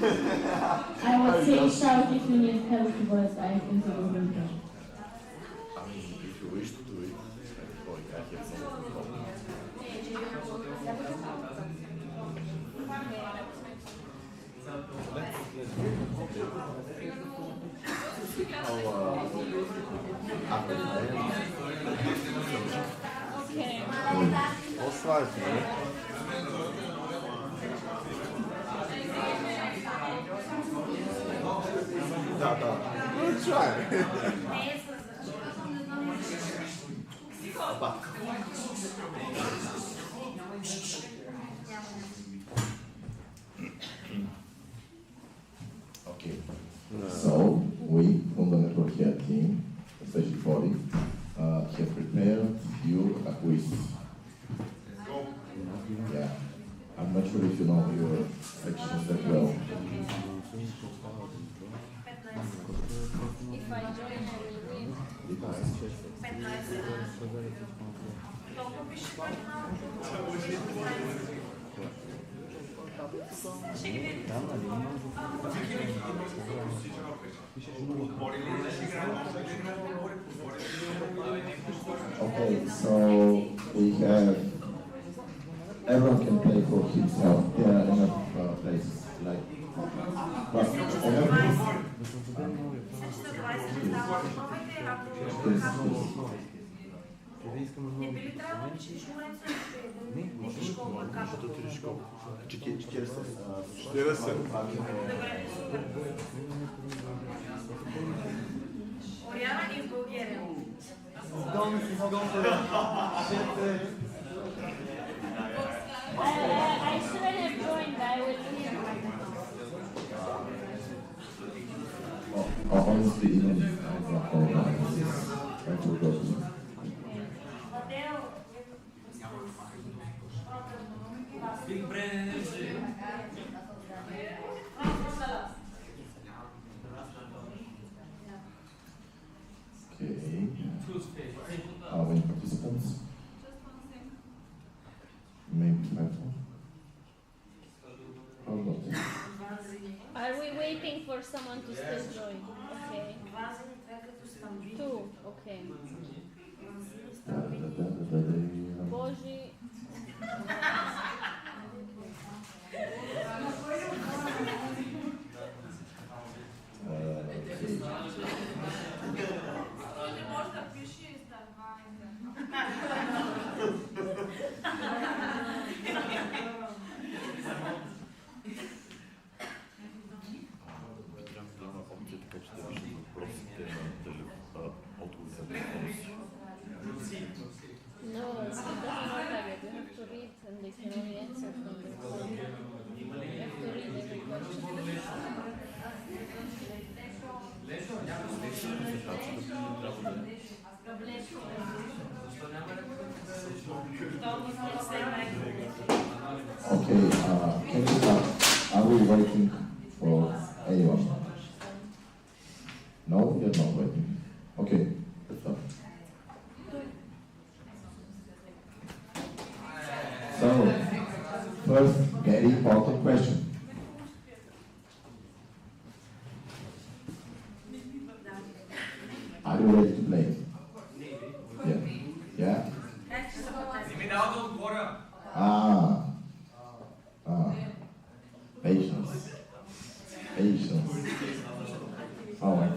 I would say shout if you need help, but I think it will be okay. I mean, if you wish to do it, like I have no problem. Osvaldo, ne? Da. We'll try. Okay. So, we from the network here team, especially Body, have prepared you a quiz. Yeah. I'm not sure if you know your sections that well. If I join, I will win. 15. Okay, so we have, everyone can play for himself. There are enough places, like, but Не би ли трябвало да учиш моето нещо? Школа, как да отидеш школа? 40. Добре, супер. Оряна и в България. I shouldn't have joined, I was here. honestly, even I don't know I forgot. Big brain energy. Okay. How many participants? Maybe 5 more. How about that? Are we waiting for someone to still join? Okay. 2. Okay. Boži. No, it doesn't work like that. You have to read and they can only answer from the phone. You have to read every question. Okay, can you start? Are we waiting for anyone? No, you're not waiting. Okay, let's start. So, first, very important question. Are you ready to play? Yeah. Yeah? Patience. Patience. All right.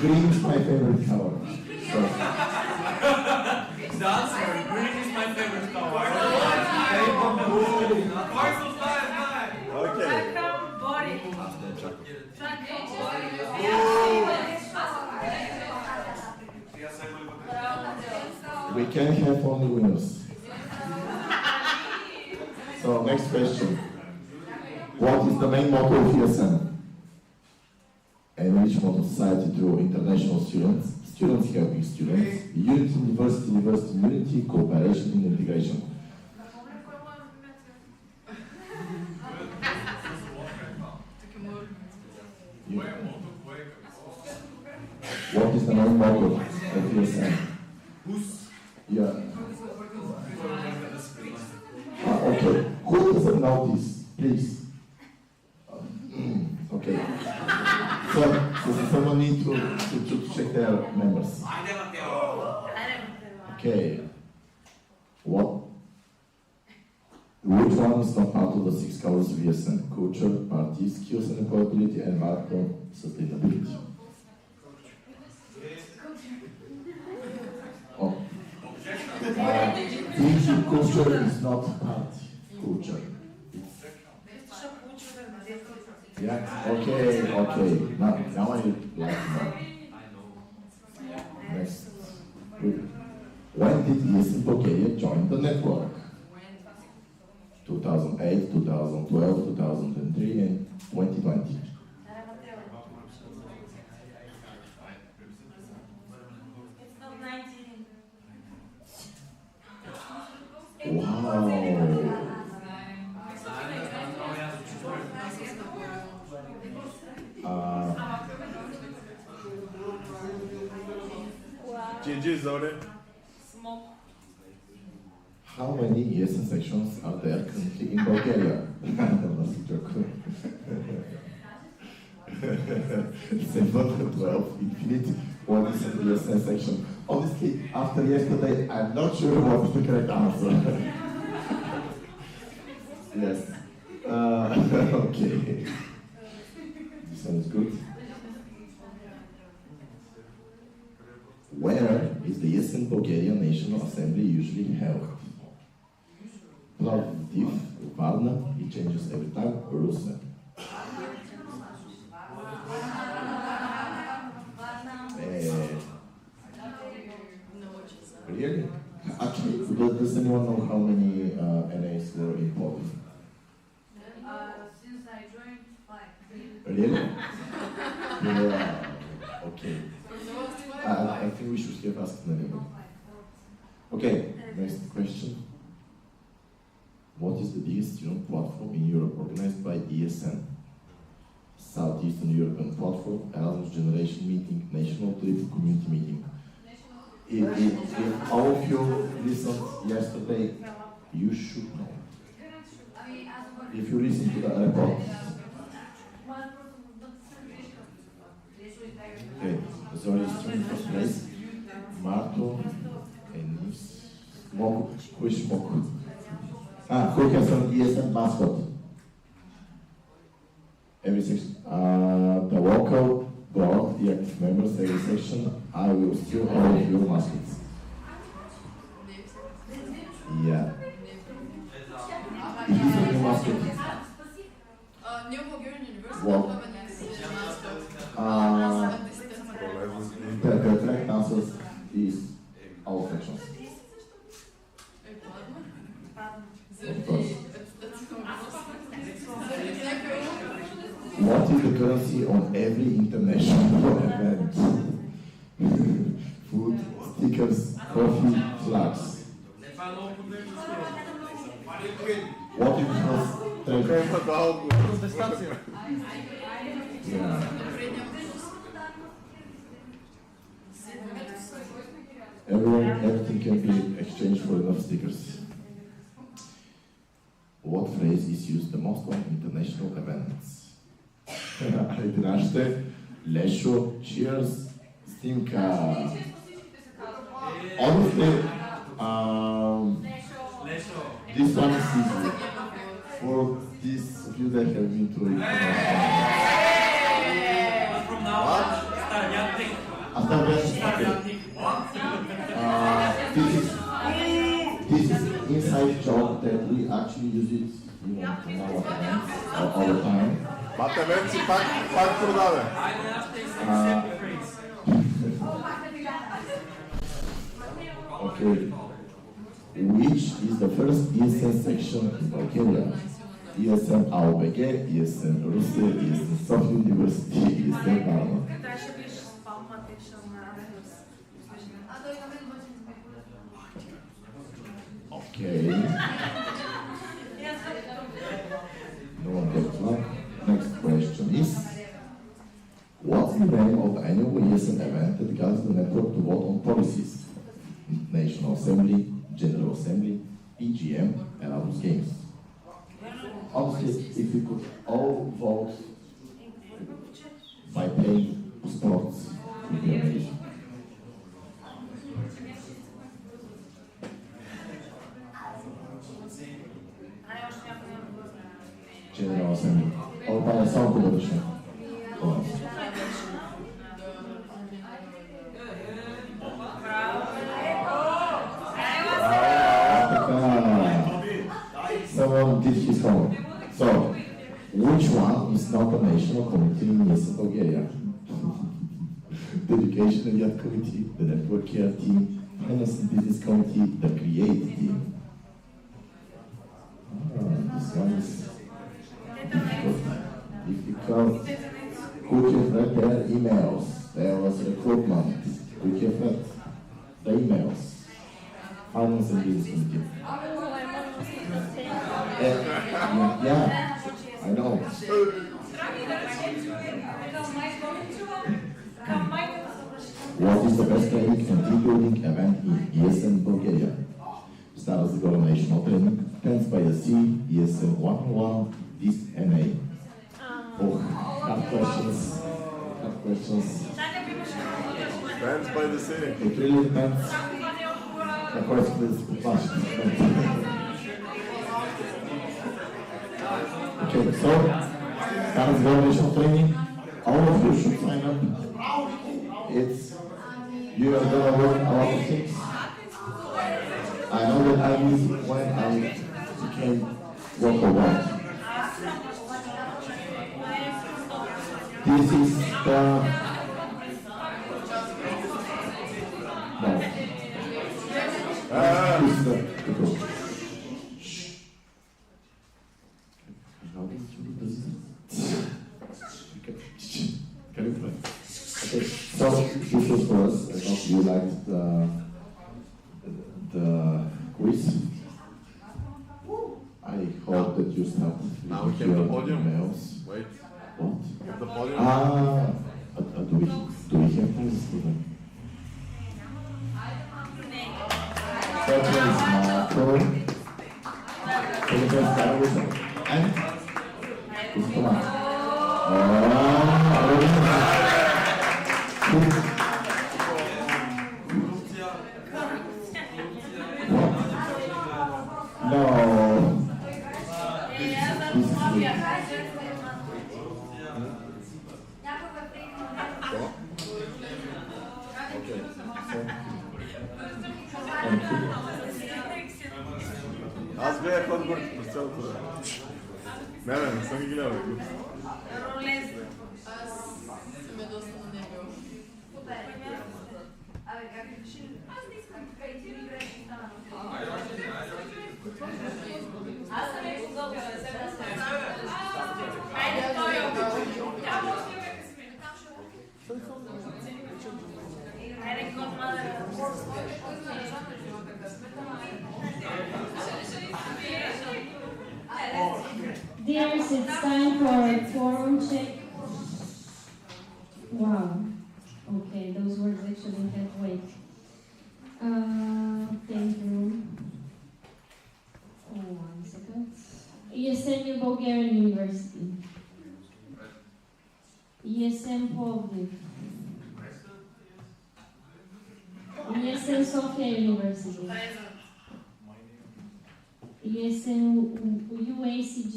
Green is my favorite color. So. Dancer, green is my favorite color. Okay. We can have only winners. So next question. What is the main motto of ESN? Enrichment of society through international students, students helping students, unity, university, unity, cooperation and integration. What is the main motto of ESN? Who's? Yeah. Okay. Who doesn't know this? Please. Okay. So someone need to check their members. Ajde, Mateo. Okay. What? Which one is not part of the 6 colors of ESN? Culture, party, skills and employability, and macro sustainability. Oh. Teaching culture is not party. Culture. Yeah. Okay. Now I like more. Next. Good. When did ESN Bulgaria join the network? 2008, 2012, 2003, and 2020. It's not 19. Wow. GG, Zore. How many ESN sections are there currently in Bulgaria? That's a joke. 7, 12, infinite. What is an ESN section? Honestly, after yesterday, I'm not sure what is the correct answer. Yes. Okay. This one is good. Where is the ESN Bulgaria National Assembly usually held? Plovdiv, Varna, it changes every time, Russia. Really? Actually, does anyone know how many NAs were in Poland? Since I joined, 5. Really? Yeah. Okay. I think we should have asked them. Okay, next question. What is the biggest student platform in Europe organized by ESN? Southeastern European Platform, Erasmus Generation Meeting, National Trip, Community Meeting. If all of you listened yesterday, you should know. If you listen to the report. Okay, so it's in first place. Marto, Enis, Moku, who is Moku? Who has an ESN mascot? Every section. The local board, the active members, every section, I will steal all of your mascots. Yeah. It is a new mascot. New Bulgarian University. Wow. The correct answer is all sections. Of course. What is the currency on every international event? Food, stickers, coffee, flags. What is the first trade? Yeah. Everything can be exchanged for enough stickers. What phrase is used the most on international events? Айде, Lesho, cheers, Stimka. Honestly, this one is easy. For these of you that have been to From now on, start yanting. After that, this is inside joke that we actually use it, you know, in our events all the time. Матемет си пак продава. Ajde, аз ще изсъм пhrase. Okay. Which is the first ESN section in Bulgaria? ESN AOBG, ESN Russia, ESN Sofia University, ESN Varna. Трябваше да биш спалматичен Okay. No one gets one. Next question is, what's the name of the annual ESN event that guides the network to vote on policies? National Assembly, General Assembly, EGM, and other games. Honestly, if we could all vote by paying sports, it would be amazing. General Assembly. Ovo pa je samo podršeno. Someone did his homework. So, which one is not a national committee in ESN Bulgaria? The Education and Youth Committee, the Network Care Team, Finance and Business Committee, the Create Team. This one is difficult. Could you read their emails? There was recruitment. Could you read the emails? Finance and Business Committee. Yeah, I know. What is the best training and team building event in ESN Bulgaria? Start the Goal National Training, Plans by the Sea, ESN 101, this NA. Oh, hard questions. Hard questions. Depends by the city. It really depends. Of course, it's much. Okay, so, start the Goal National Training. All of you should sign up. It's, you are gonna learn a lot of things. I know that I used it when I became local one. This is the no. This is the book. How did you do this? Can you play? Okay, so this was for us. I hope you liked the quiz. I hope that you start Now we with have the your podium. emails. Wait, What? we have the podium. Do we have this? Second is Marco. Can you guys start with it? And? Who's come on? No. This is okay. Thank you. Аз гледах отбор през цялото време. Не съм ги гледал. Аз съм я доста на него. Dears, it's time for a forum check. Wow. Okay, those words actually have weight. Thank you. Oh, 1 second. ESN Bulgarian University. ESN Plovdiv. ESN Sofia University. ESN UACG.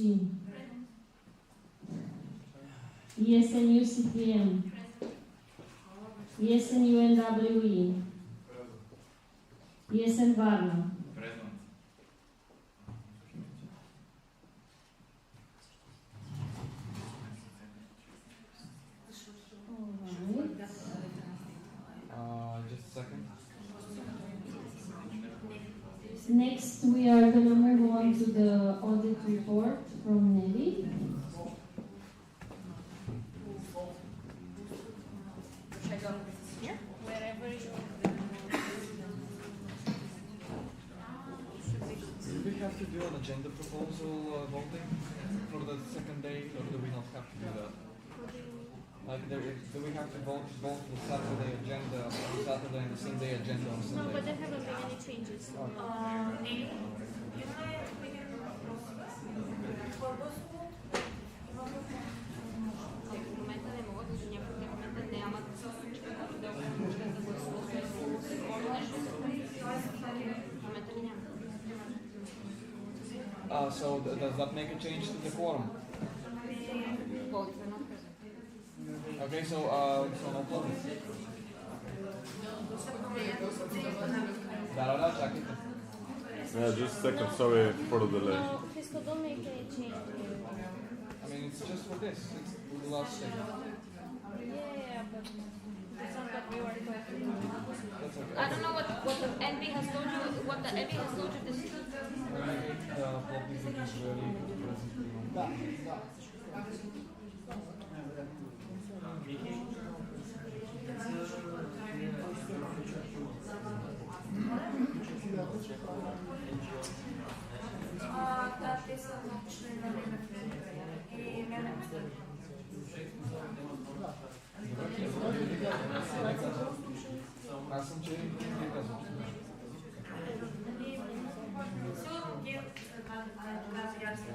ESN UCPM. ESN UNWE. ESN Varna. Just a second. Next, we are going to move on to the audit report from Nelly. Wherever you Do we have to do an agenda proposal voting for the second day, or do we not have to do that? Like, do we have to vote both the Saturday agenda on Saturday and the same day agenda on No, Sunday? but there haven't been any changes. Не, едно е един въпрос. По-бързо В момента не могат, защото някои в момента нямат всичко, което да могат да гласуват. В момента не няма. So does that make a change to the quorum? Both are not present. Okay, so no problem. Да, чакайте. Yeah, just a second, sorry for the delay. No, Fiscal, don't make any change. I mean, it's just for this. It's the last thing. Yeah, but it's not what we were talking about. That's okay. I don't know what the NB has told you, what the NB has told you this is. Maybe the public is really present. Да, те са членове и мене Аз съм че не казвам. Сигурно ти каза ясно.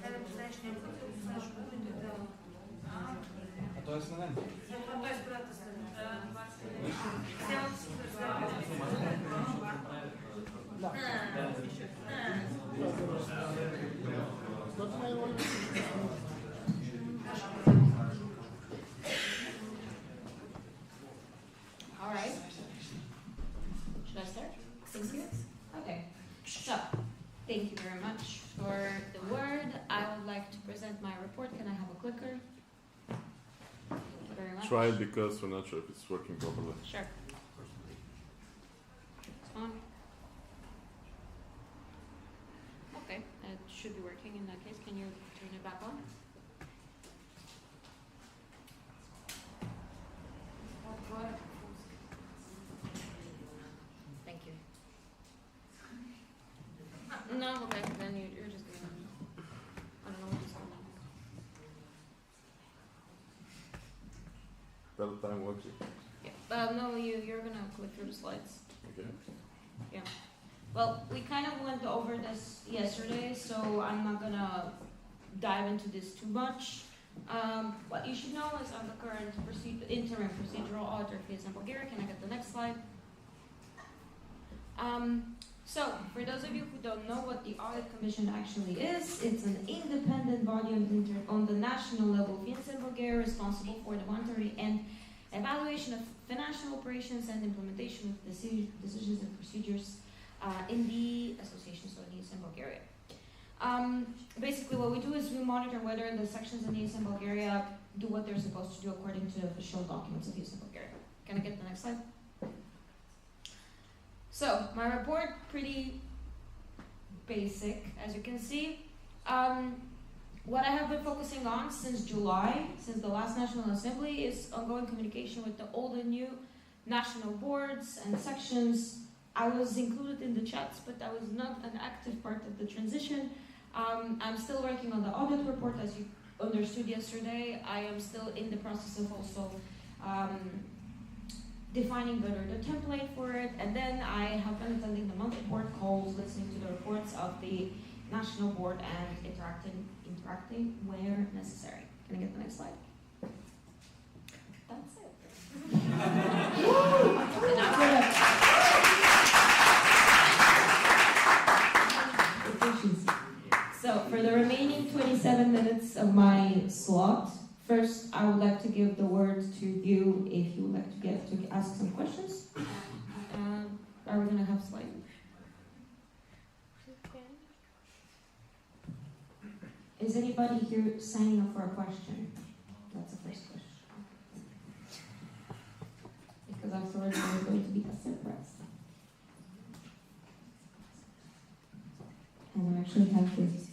Не да познаеш някой, да познаеш който да... А той е сменен. Той е спората след. Цялото си представя. All right. Should I start? Thank you. Okay. So, thank you very much for the word. I would like to present my report. Can I have a clicker? Thank you very much. Try it because we're not sure if it's working properly. Sure. It's on. Okay, it should be working in that case. Can you turn it back on? Thank you. No, okay, then you're just gonna. I don't know what is going on. Tell time watching. Yeah. No, you're gonna click through the slides. Okay. Yeah. Well, we kind of went over this yesterday, so I'm not gonna dive into this too much. What you should know is I'm the current interim procedural auditor for ESN Bulgaria. Can I get the next slide? So, for those of you who don't know what the Audit Commission actually is, it's an independent body on the national level of ESN Bulgaria responsible for the monitoring and evaluation of financial operations and implementation of decisions and procedures in the association, so in ESN Bulgaria. Basically, what we do is we monitor whether the sections in ESN Bulgaria do what they're supposed to do according to the official documents of ESN Bulgaria. Can I get the next slide? So, my report, pretty basic, as you can see. What I have been focusing on since July, since the last National Assembly, is ongoing communication with the old and new national boards and sections. I was included in the chats, but I was not an active part of the transition. I'm still working on the audit report, as you understood yesterday. I am still in the process of also defining better the template for it, and then I have been attending the monthly board calls, listening to the reports of the national board, and interacting where necessary. Can I get the next slide? That's it. So, for the remaining 27 minutes of my slot, first, I would like to give the word to you if you would like to ask some questions. Are we going to have slides? Is anybody here signing up for a question? That's the first question. Because afterwards there's going to be a surprise. And I actually have this.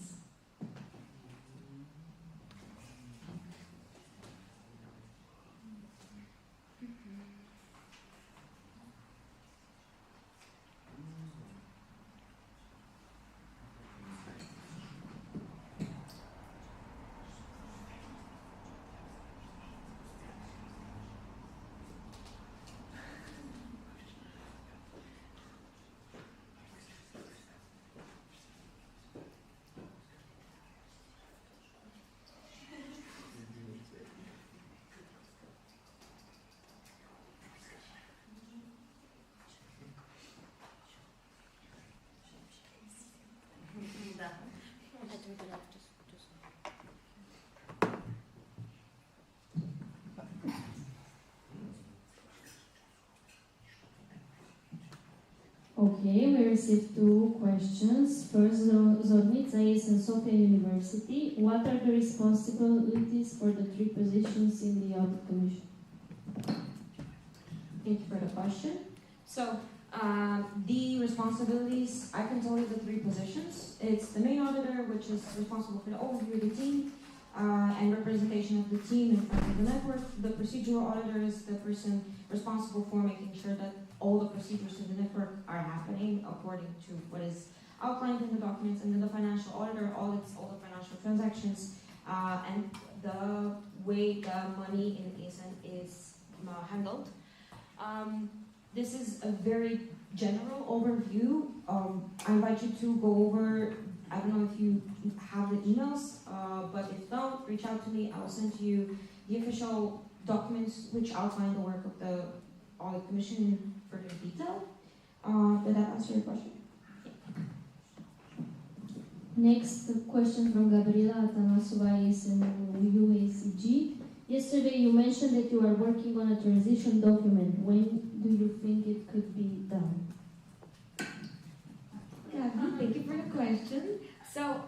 Okay, we received two questions. First, Zornica is in Sofia University. What are the responsibilities for the three positions in the audit commission? Thank you for the question. So, the responsibilities, I can tell you the three positions. It's the main auditor, which is responsible for the overview of the team and representation of the team in front of the network. The procedural auditor is the person responsible for making sure that all the procedures in the network are happening according to what is outlined in the documents. And then the financial auditor audits all the financial transactions and the way the money in ESN is handled. This is a very general overview. I invite you to go over, I don't know if you have the emails, but if not, reach out to me. I will send you the official documents which outline the work of the Audit Commission in further detail. Did that answer your question? Next question from Gabriela Atanasova is in UACG. Yesterday you mentioned that you are working on a transition document. When do you think it could be done? Yeah, thank you for the question. So,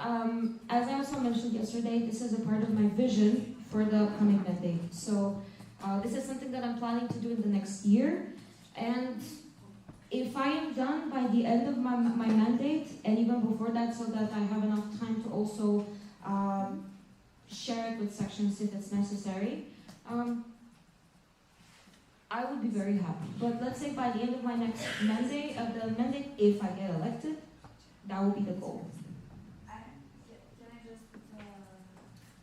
as I also mentioned yesterday, this is a part of my vision for the upcoming mandate. So, this is something that I'm planning to do in the next year. And if I am done by the end of my mandate, and even before that, so that I have enough time to also share it with sections if it's necessary, I would be very happy. But let's say by the end of my next mandate, if I get elected, that will be the goal. Can I just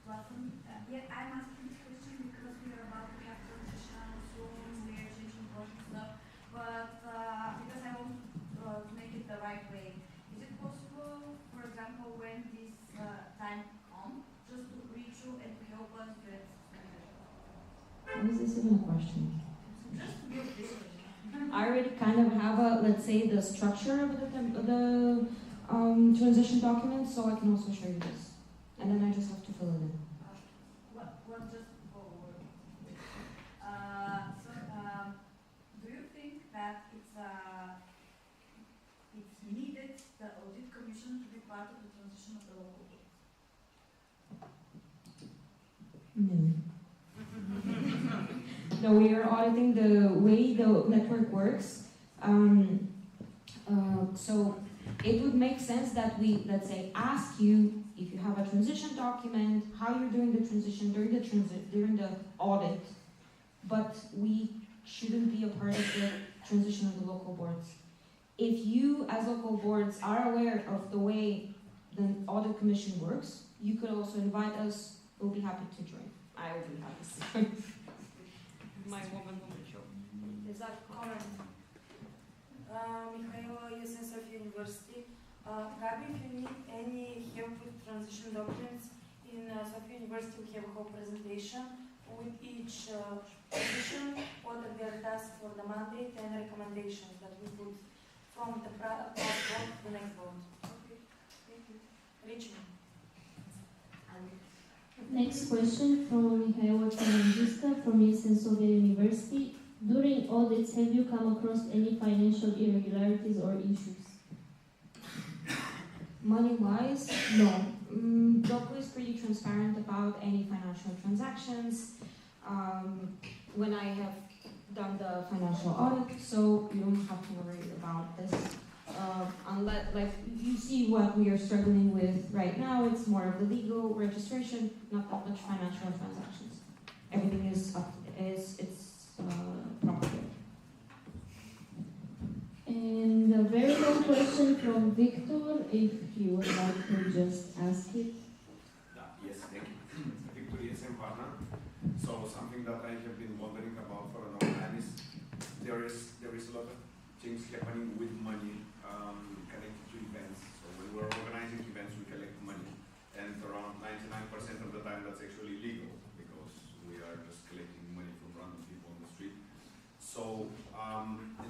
welcome? Yeah, I'm asking this question because we are about to have transition soon, we are changing project stuff, but because I want to make it the right way, is it possible, for example, when this time comes, just to reach you and to help us get How is this even a question? just to build this way? I already kind of have a, let's say, the structure of the transition document, so I can also show you this. And then I just have to fill it in. What just forward? Do you think that it's needed the audit commission to be part of the transition of the local board? No. No, we are auditing the way the network works. So it would make sense that we, let's say, ask you if you have a transition document, how you're doing the transition during the audit, but we shouldn't be a part of the transition of the local boards. If you, as local boards, are aware of the way the audit commission works, you could also invite us. We'll be happy to join. I will be happy to join. My woman will show. Is that correct? Mikhaila, ESN Sofia University. Gabi, if you need any help with transition documents, in Sofia University we have a whole presentation with each position, what are their tasks for the mandate and recommendations that we put from the past vote to the next vote. Okay, thank you. Reach me. Next question from Mikhaila Kalandziska from ESN Sofia University. During audits, have you come across any financial irregularities or issues? Money-wise, no. Doko is pretty transparent about any financial transactions when I have done the financial audit, so you don't have to worry about this. Unless, like, you see what we are struggling with right now, it's more of the legal registration, not that much financial transactions. Everything is up, it's proper. And a very long question from Victor, if you would like to just ask it. Yes, thank you. Victor, ESN partner. So something that I have been wondering about for a long time is there is a lot of things happening with money connected to events. So when we're organizing events, we collect money, and around 99% of the time that's actually illegal because we are just collecting money from random people on the street. So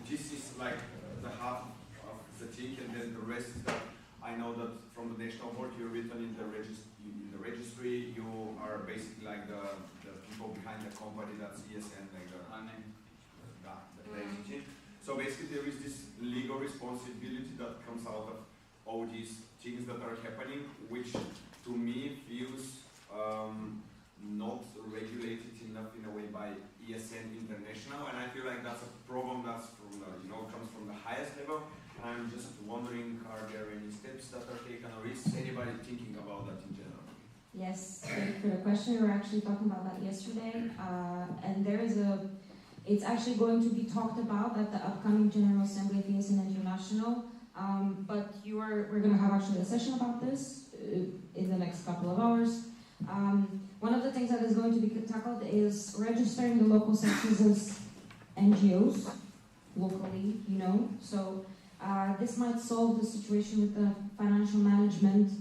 this is like the half of the thing, and then the rest is that I know that from the national board you're written in the registry. You are basically like the people behind the company that's ESN, like the entity. So basically there is this legal responsibility that comes out of all these things that are happening, which to me feels not regulated enough in a way by ESN International, and I feel like that's a problem that's from the, comes from the highest level. I'm just wondering, are there any steps that are taken, or is anybody thinking about that in general? Yes, thank you for the question. We were actually talking about that yesterday, and it's actually going to be talked about at the upcoming General Assembly of ESN International. But we're going to have actually a session about this in the next couple of hours. One of the things that is going to be tackled is registering the local sections as NGOs locally, So this might solve the situation with the financial management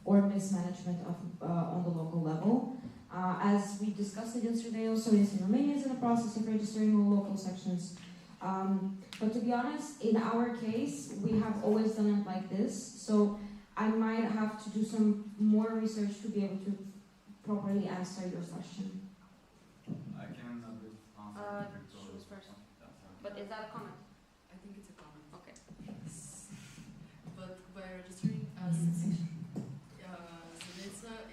or mismanagement on the local level. As we discussed it yesterday, also ESN Romania is in the process of registering all local sections. But to be honest, in our case, we have always done it like this. So I might have to do some more research to be able to properly answer your question. I can answer. She was first. But is that a comment? I think it's a comment. Okay. But by registering as Zenica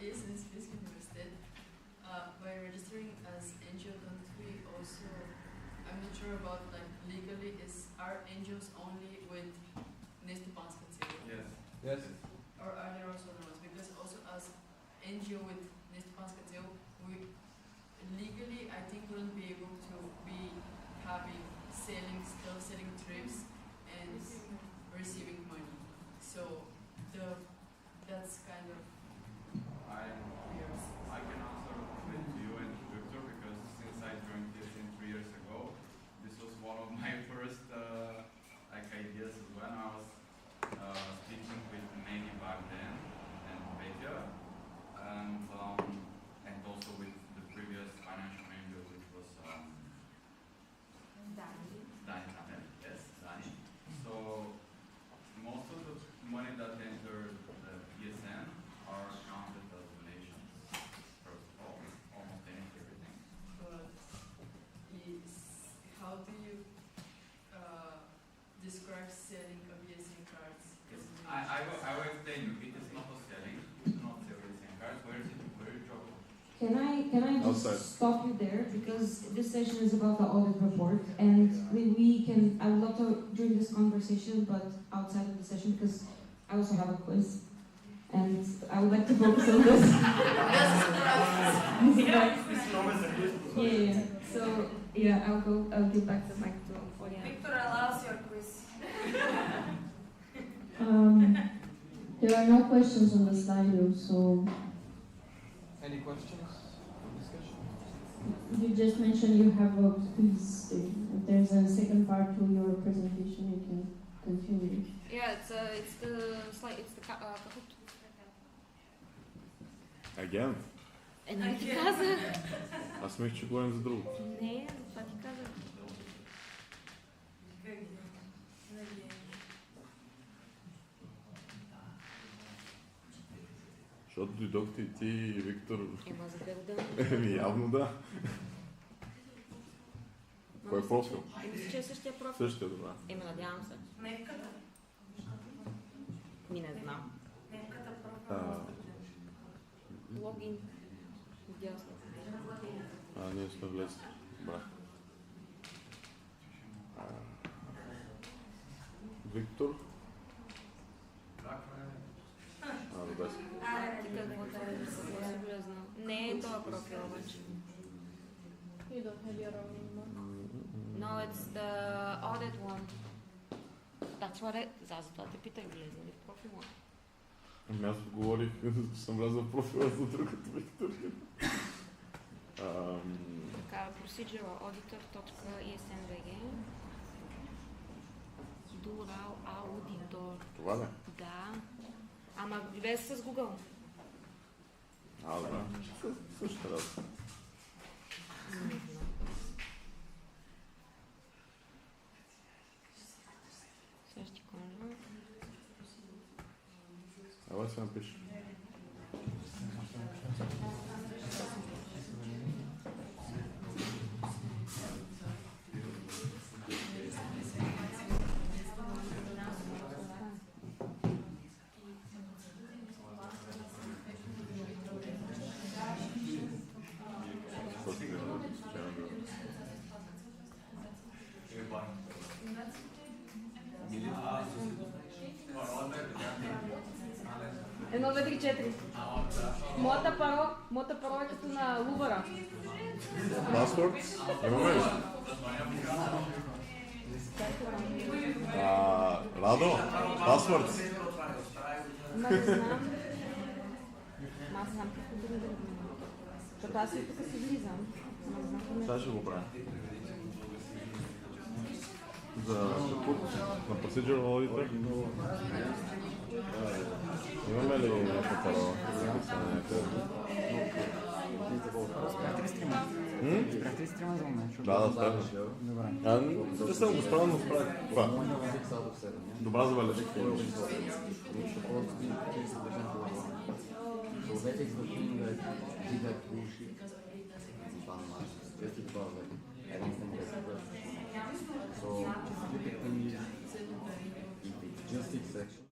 is in Spilsky Universitet, by registering as NGO, don't we also, I'm not sure about like legally, are NGOs only with Nestepanska Civil? Yes. Yes. Or are there also others? Because also as NGO with Nestepanska Civil, we legally I think wouldn't be able to be still selling trips and receiving money. So that's kind of weird. I can answer with you and Victor because since I joined ESN 3 years ago, this was one of my first ideas when I was speaking with Manny back then and Petya, and also with the previous financial manager, which was Dani, yes, Dani. So most of the money that entered the ESN are counted as donations. First of all, almost everything. But how do you describe selling of ESN cards? I will explain you. It is not a selling. We do not sell ESN cards. Where is your job? Can I just Outside. stop you there, because this session is about the audit report, and I would love to during this conversation, but outside of the session, because I also have a quiz, and I would like to focus on this. Yeah. So I'll give back the mic to Oriana. Victor allows your quiz. There are no questions on the slide, so Any questions or discussion? you just mentioned you have a quiz. If there's a second part to your presentation, you can continue. Yeah, it's the slide. It's the Kahoot. Again? Не ти казах. Аз мисля, че говорим за друго. Не, това ти казах. Защото дойдохте и ти, и Виктор. Ема за да. Еми, явно да. Кой е профил? Мисля, че е същия профил. Същия, добре. Еми, надявам се. Мевката. Ми не знам. Мевката профил. Логин. Дясно. Ние сме влезли. Добре. Виктор? Добре. Ти какво трябва да се сериозно? Не е това профил обаче. You don't have your own email. No, it's the audit one. That's what затова те питах, влезе ли в профила? Ами аз говорих, че съм влязъл в профила за другото Виктор. Така, procedural auditor.esn.bg Dural Auditor. Това ли? Да. Ама без с Google. Добре. Същата работа. Не знам. Сега ще кажа. Давай се напиши. Едно, две, три, четири. Моята парола е като на Лувъра. Паспорт? Имаме ли? Радо? Паспорт? Ма не знам. Аз знам какво да не. Защото аз и тук си влизам. Сега ще го правя. За на Procedure Auditor? Имаме ли някаква парола? Спряхте ли стрима за момент? Да, спряхме. Добре. Не съм го справил, но справих. Това. Добра забележка. So typically, if it's just 6 sections.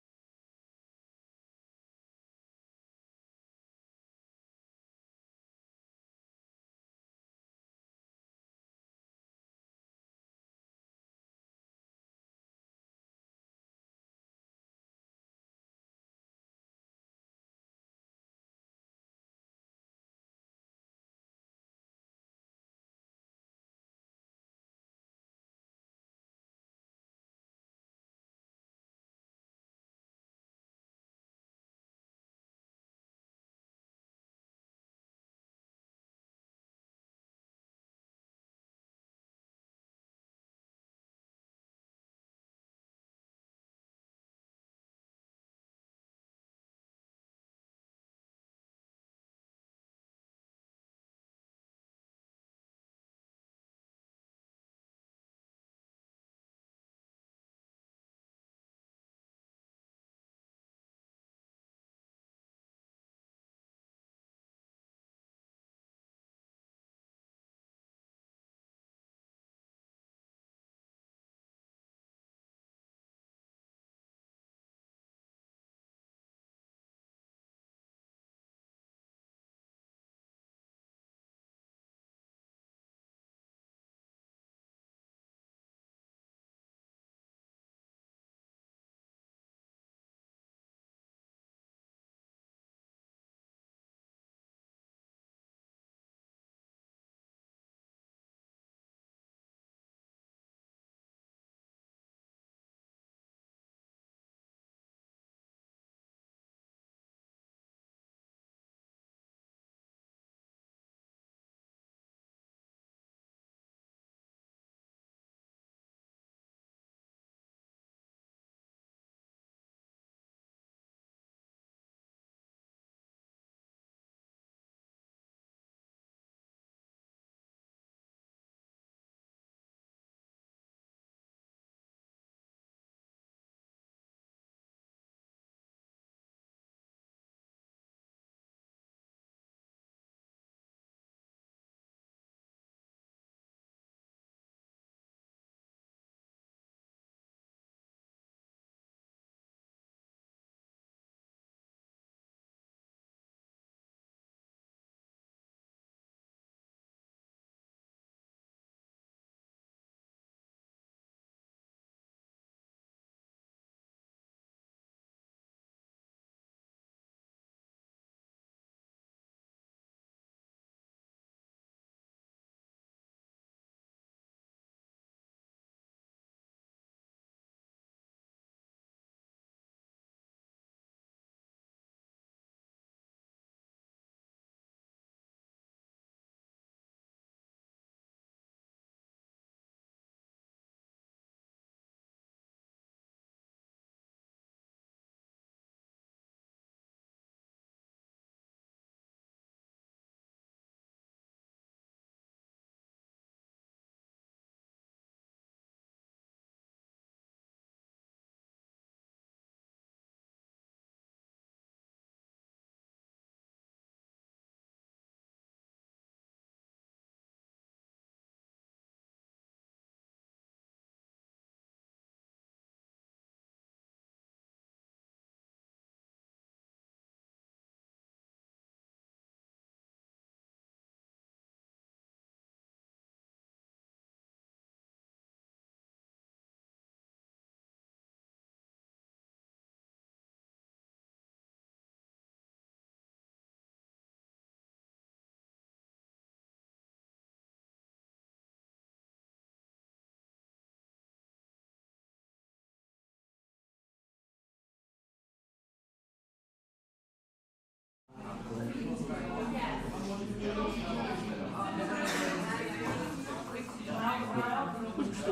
Да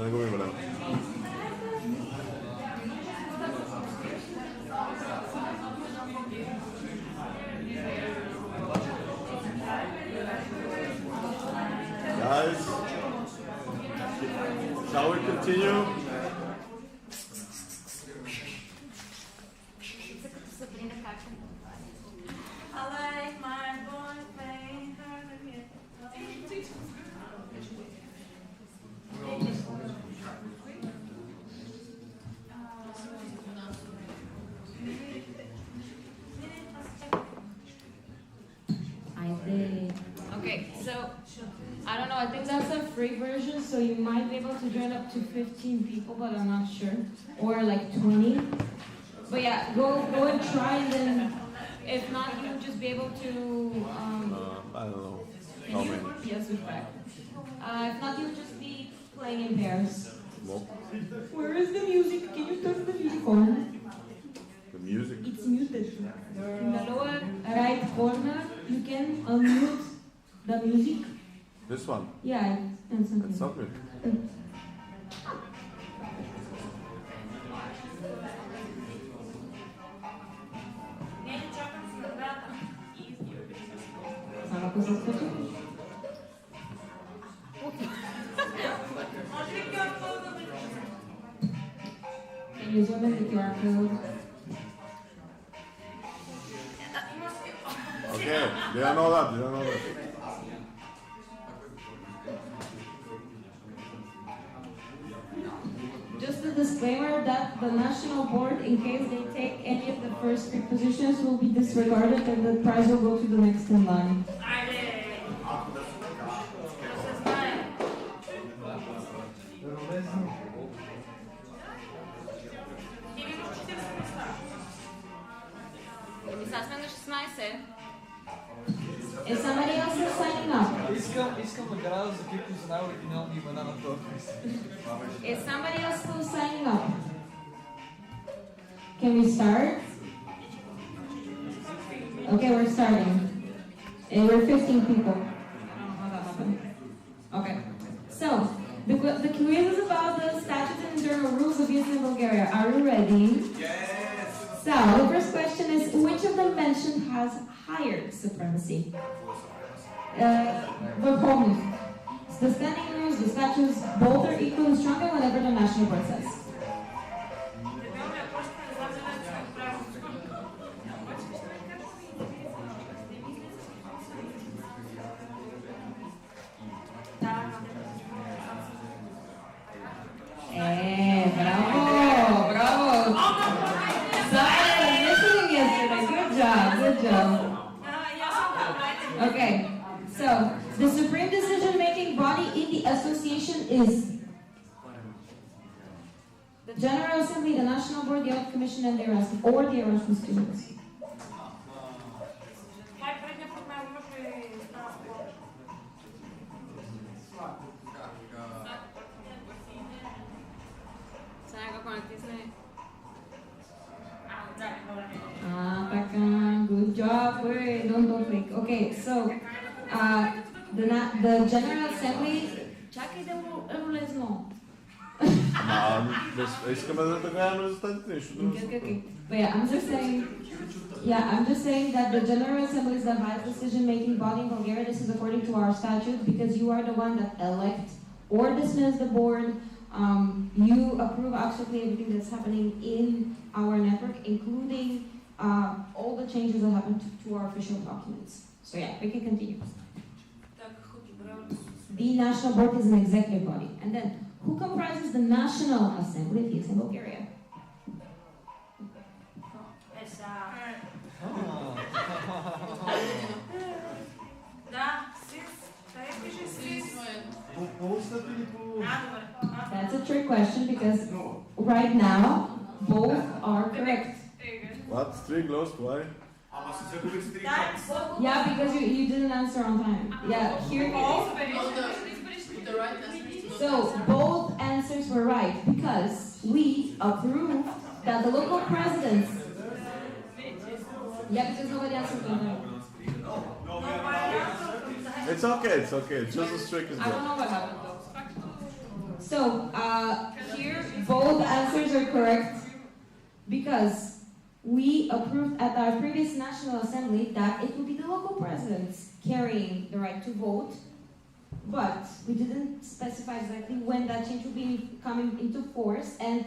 не губим време. Guys, shall we continue? I like my boyfriend. Okay, so I don't know, I think that's a free version, so you might be able to join up to 15 people, but I'm not sure. Or like 20. But yeah, go and try, and then if not, you'll just be able to I don't know. can you? Yes, we're back. If not, you'll just be playing in pairs. Nope. Where is the music? Can you turn the music on? The music? It's muted. In the lower right corner, you can unmute the music. This one? Yeah, and something. It's not me. Sama ko sa skoczy. Can you zoom in the QR code? Okay, they don't know that, they don't know that. Just a disclaimer that the national board, in case they take any of the first three positions, will be disregarded and the prize will go to the next in line. Is somebody else is signing up? Искам да града за какви познава оригинални имена на този квиз. Is somebody else still signing up? Can we start? Okay, we're starting. And we're 15 people. Okay. So, the quiz is about the statutes and internal rules of ESN Bulgaria. Are you ready? Yes! So, the first question is, which of them mentioned has higher supremacy? Verkhovnost. The standing rules, the statutes, both are equally stronger whatever the national board says. Bravo, bravo. Sorry, listening yesterday. Good job, good job. Okay, so the supreme decision-making body in the association is the General Assembly, the National Board, the Audit Commission, and the Erasmus, or the Erasmus students. Good job, wait, don't click. Okay, so the General Assembly. Чакай да го лезно. Искаме да гледаме резултатите, нищо друго. But yeah, I'm just saying that the General Assembly is the highest decision-making body in Bulgaria. This is according to our statute, because you are the one that elect or dismiss the board. You approve absolutely everything that's happening in our network, including all the changes that happen to our official documents. So yeah, we can continue. The National Board is an executive body. And then, who comprises the National Assembly of ESN Bulgaria? That's a trick question because right now, both are correct. What? Three lost? Why? Yeah, because you didn't answer on time. Yeah, here. So both answers were right because we approved that the local presidents. Yeah, because nobody answered on time. It's okay, it's okay. It's just as trick as I don't that. know what happened though. So, here both answers are correct because we approved at our previous National Assembly that it would be the local presidents carrying the right to vote, but we didn't specify exactly when that change will be coming into force, and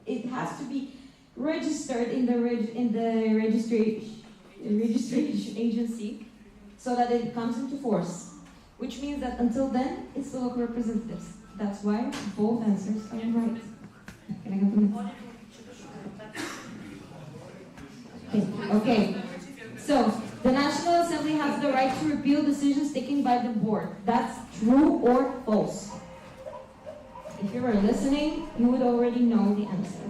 it has to be registered in the registration agency so that it comes into force, which means that until then, it's the local representatives. That's why both answers are right. Can I go to the next? Okay. So, the National Assembly has the right to repeal decisions taken by the board. That's true or false? If you were listening, you would already know the answer.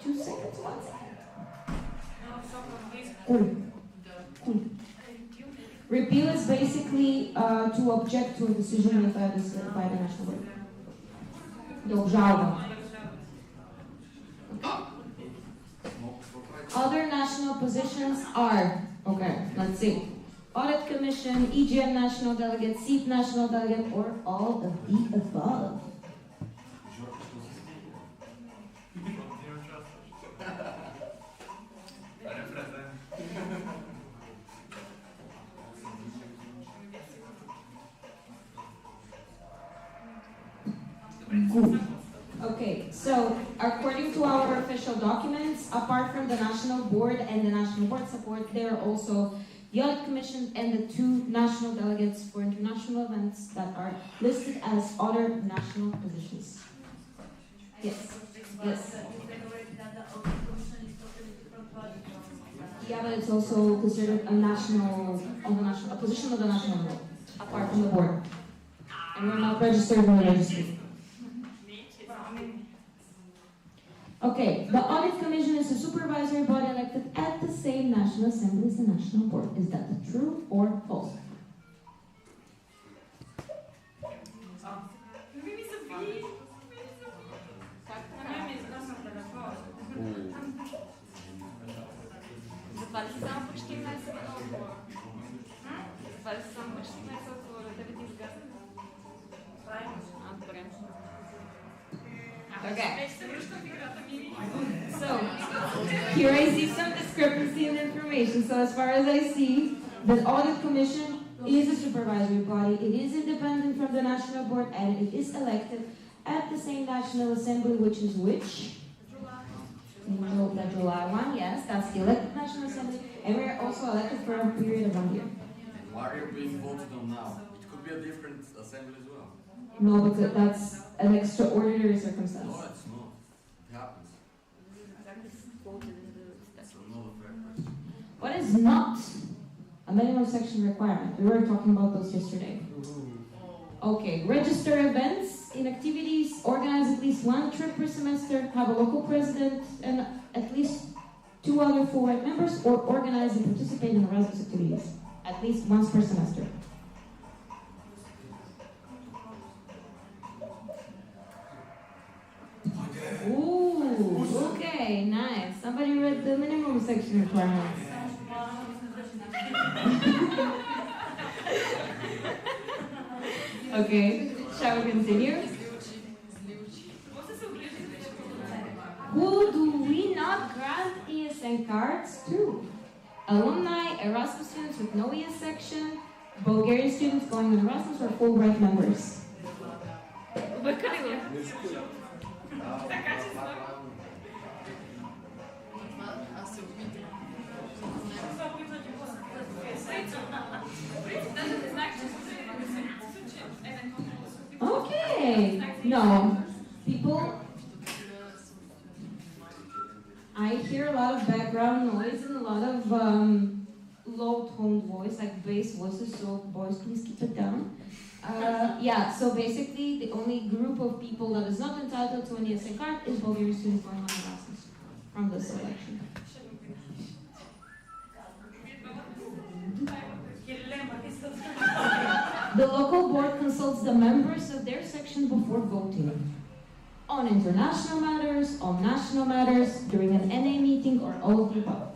2 seconds, 1 second. Cool. Repeal is basically to object to a decision made by the National Board. The obžalba. Other national positions are, okay, let's see. Audit Commission, EGM National Delegate, Seat National Delegate, or all of the above. Good. Okay, so according to our official documents, apart from the National Board and the National Board support, there are also the Audit Commission and the 2 national delegates for international events that are listed as other national positions. Yes. Yes. Yeah, but it's also considered a position of the national board, apart from the board. And we're not registered in the registry. Okay, the Audit Commission is a supervisory body elected at the same National Assembly as the National Board. Is that true or false? Okay. So, here I see some discrepancy in information. So as far as I see, the Audit Commission is a supervisory body. It is independent from the National Board, and it is elected at the same National Assembly, which is which? No, the July one, yes, that's the elected National Assembly, and we are also elected for a period of 1 year. Why are you being voted on now? It could be a different assembly as well. No, but that's an extraordinary circumstance. No, it's not. It happens. That's another fair question. What is not a minimum section requirement? We were talking about those yesterday. Okay, register events in activities, organize at least 1 trip per semester, have a local president and at least 2 other full right members, or organize and participate in Erasmus activities at least once per semester. Ooh, okay, nice. Somebody read the minimum section requirements. Okay, shall we continue? Who do we not grant ESN cards to? Alumni, Erasmus students with no ES section, Bulgarian students going on Erasmus, or Fulbright members? Okay, no. People, I hear a lot of background noise and a lot of low-toned voice, like bass voices, so boys, please keep it down. Yeah, so basically the only group of people that is not entitled to an ESN card is Bulgarian students going on Erasmus from this election. The local board consults the members of their section before voting on international matters, on national matters, during an NA meeting, or all of the above.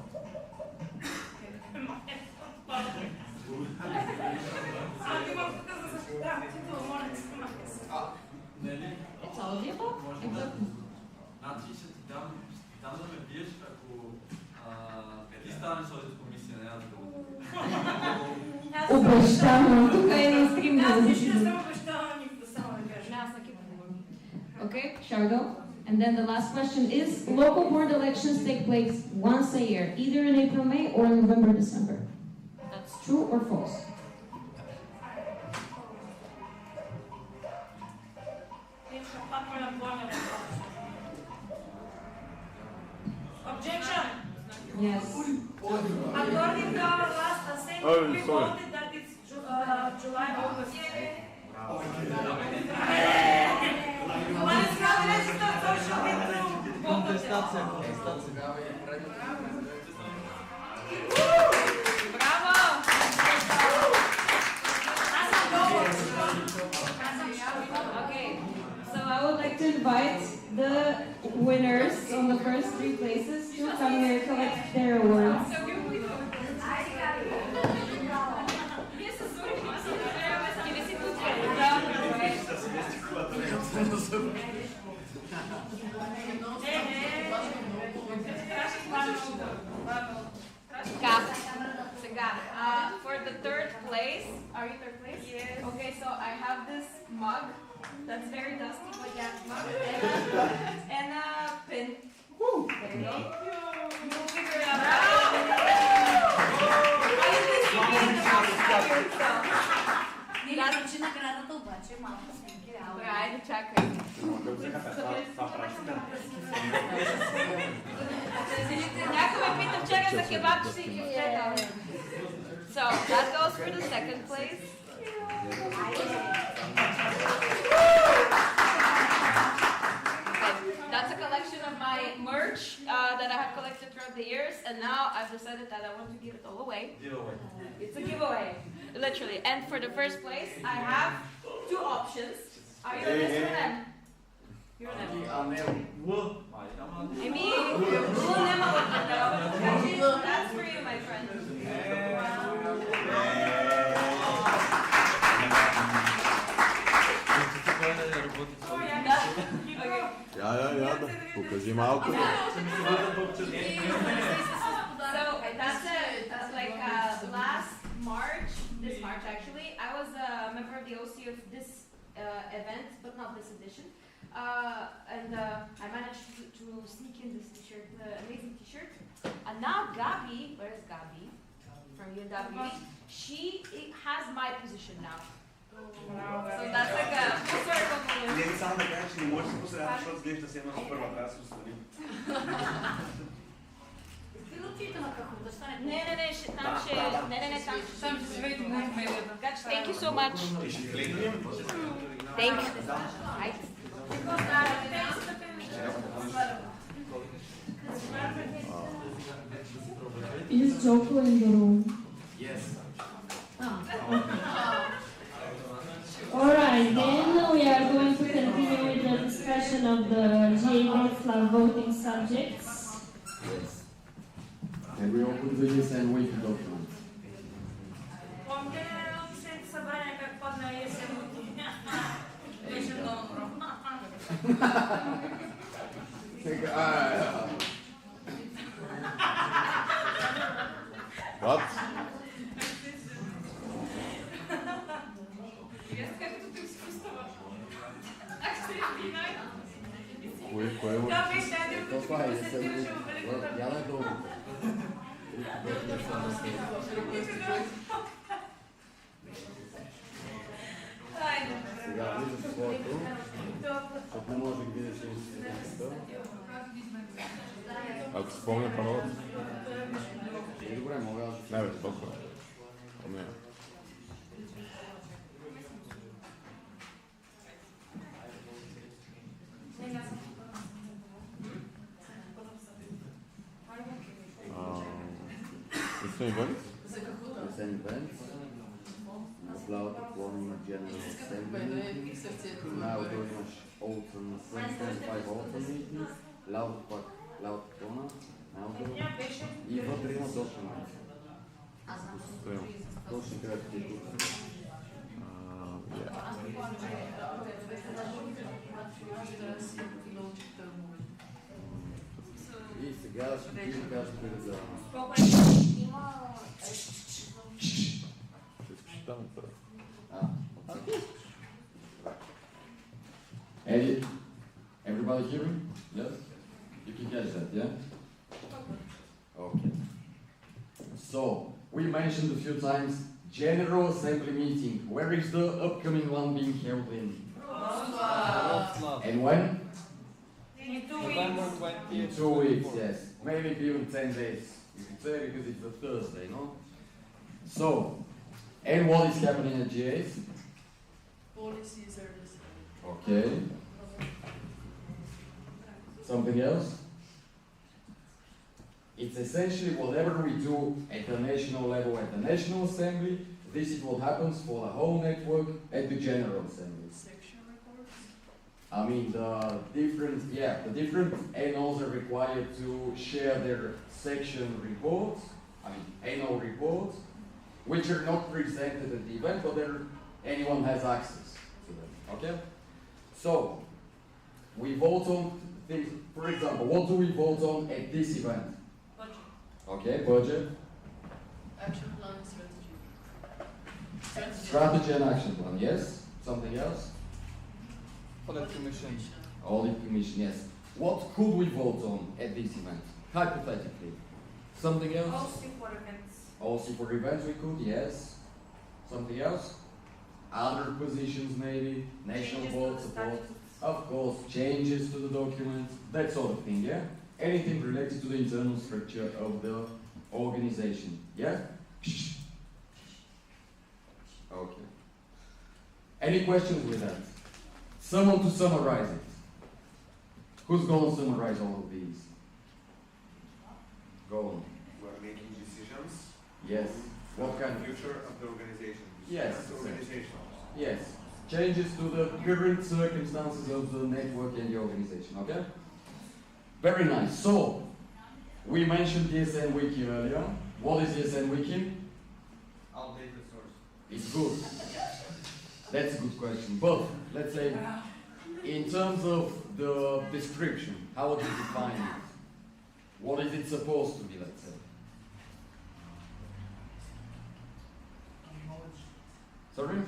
It's all of the above. Exactly. Значи ще ти дам да ме биеш, ако ти станеш от комисия, няма да го. Обещавам, тук е на стрим да запишем. Okay, shall we go? And then the last question is, local board elections take place once a year, either in April, May or November, December. That's true or false? Objection. Yes. According to our last assembly, we voted that it's July, August. But it's not registered, so it should be true. Контестация. Bravo! Okay, so I would like to invite the winners on the first 3 places to come here collect their awards. For the 3rd place, are you 3rd place? Yes. Okay, so I have this mug that's very dusty, but yeah, mug and a pin. Woo! There you go. You'll figure it out. How did this begin about yourself? Айде, чакай. Някой ме пита вчера за кебаб, ще си ги вчетам. So, that goes for the 2nd place. That's a collection of my merch that I have collected throughout the years, and now I've decided that I want to give it all away. It's a giveaway, literally. And for the 1st place, I have 2 options. Are you ready for them? You're them. That's for you, my friend. Я, да. Покажи малко. So that's like last March, this March actually, I was a member of the OC of this event, but not this edition. And I managed to sneak in this t-shirt, the amazing t-shirt. And now Gabi, where's Gabi? From UW, she has my position now. So that's like a full circle moment. Не само да кажа, че не можеш да се посрещаш, защото сгрешда се едно с първа, трябва да се остани. Не, там ще... Там ще се види медията. Thank you so much. Thank you. Is Joko in the room? Yes. Alright, then we are going to continue with the discussion of the GA voting subjects. Yes. Everyone put the ESN waiting documents. What? Кое? Това е ESN. Я не долу. Сега влизаш в своето, защото не може да видиш институцията. Ако си спомня паролата. Добре, мога да... Не бе, толкова. Помня. ESN events? ESN events. About one general assembly. Now there was alternate, 25 alternate, loud corner, now и вътре има документи. И сега ще ти кажа за... Everybody hearing? Yes? You can catch that, yeah? Okay. So, we mentioned a few times General Assembly meeting. Where is the upcoming one being held in? And when? In 2 weeks. November 20th. In 2 weeks, yes. Maybe even 10 days. You could say because it's a Thursday, no? So, and what is happening at GAs? Policies are the same. Okay. Something else? It's essentially whatever we do at the national level, at the National Assembly, this is what happens for the whole network at the General Assembly. Section reports? I mean, the different NOs are required to share their section reports, NO reports, which are not presented at the event, but anyone has access to them, okay? So, we vote on things, for example, what do we vote on at this event? Budget. Okay, budget. Action plan and strategy. Strategy and action plan, yes. Something else? Audit commission. Audit commission, yes. What could we vote on at this event? Hypothetically. Something else? Hosting for events. Also for events we could, yes. Something else? Other positions maybe? National board support? Of course, changes to the document, that sort of thing, yeah? Anything related to the internal structure of the organization, yeah? Okay. Any questions with that? Someone to summarize it. Who's going to summarize all of these? Go on. We're making decisions. Yes. What kind of? Future of the organization. Yes. The organization. Yes. Changes to the current circumstances of the network and the organization, okay? Very nice. So, we mentioned ESN Wiki earlier. What is ESN Wiki? Outdated source. It's good. That's a good question. But, let's say, in terms of the description, how would you define it? What is it supposed to be, let's say? Sorry?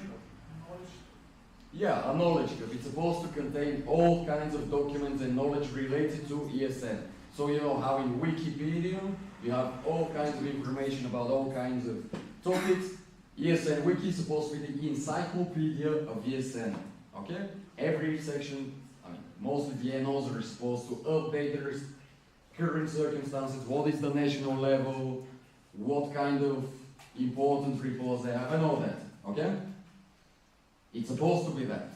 Yeah, a knowledge hub. It's supposed to contain all kinds of documents and knowledge related to ESN. So you know how in Wikipedia you have all kinds of information about all kinds of topics. ESN Wiki is supposed to be the encyclopedia of ESN. Okay? Every section, mostly the NOs are supposed to update their current circumstances. What is the national level? What kind of important reports they have and all that. Okay? It's supposed to be that.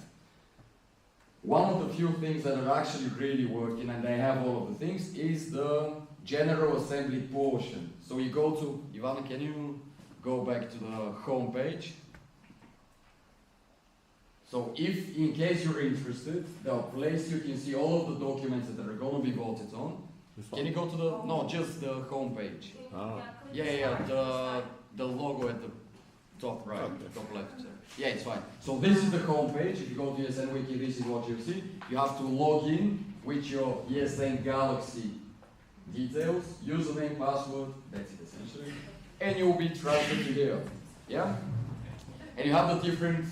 One of the few things that are actually really working, and they have all of the things, is the General Assembly portion. So you go to, Ivana, can you go back to the home page? So if, in case you're interested, the place you can see all of the documents that are going to be voted on. Can you go to the, no, just the home page. Oh. Yeah, the logo at the top right, top left. Yeah, it's fine. So this is the home page. If you go to ESN Wiki, this is what you see. You have to log in with your ESN Galaxy details, username, password, that's it essentially. And you'll be transferred to here. Yeah? And you have the different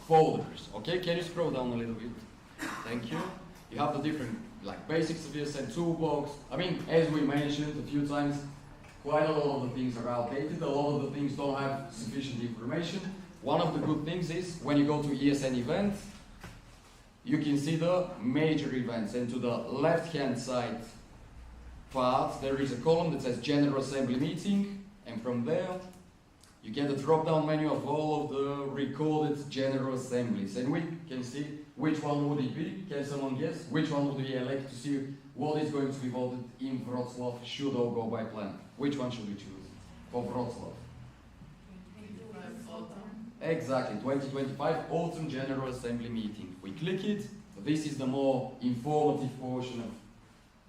folders. Okay, can you scroll down a little bit? Thank you. You have the different, like, basics of ESN toolbox. I mean, as we mentioned a few times, quite a lot of the things are outdated. A lot of the things don't have sufficient information. One of the good things is, when you go to ESN events, you can see the major events. And to the left-hand side part, there is a column that says General Assembly Meeting. And from there, you get a drop-down menu of all of the recorded General Assemblies. And we can see which one would it be. Can someone guess? Which one would we elect to see what is going to be voted in Wrocław should all go by plan? Which one should we choose for Wrocław? Exactly, 2025 Autumn General Assembly Meeting. We click it. This is the more informative portion of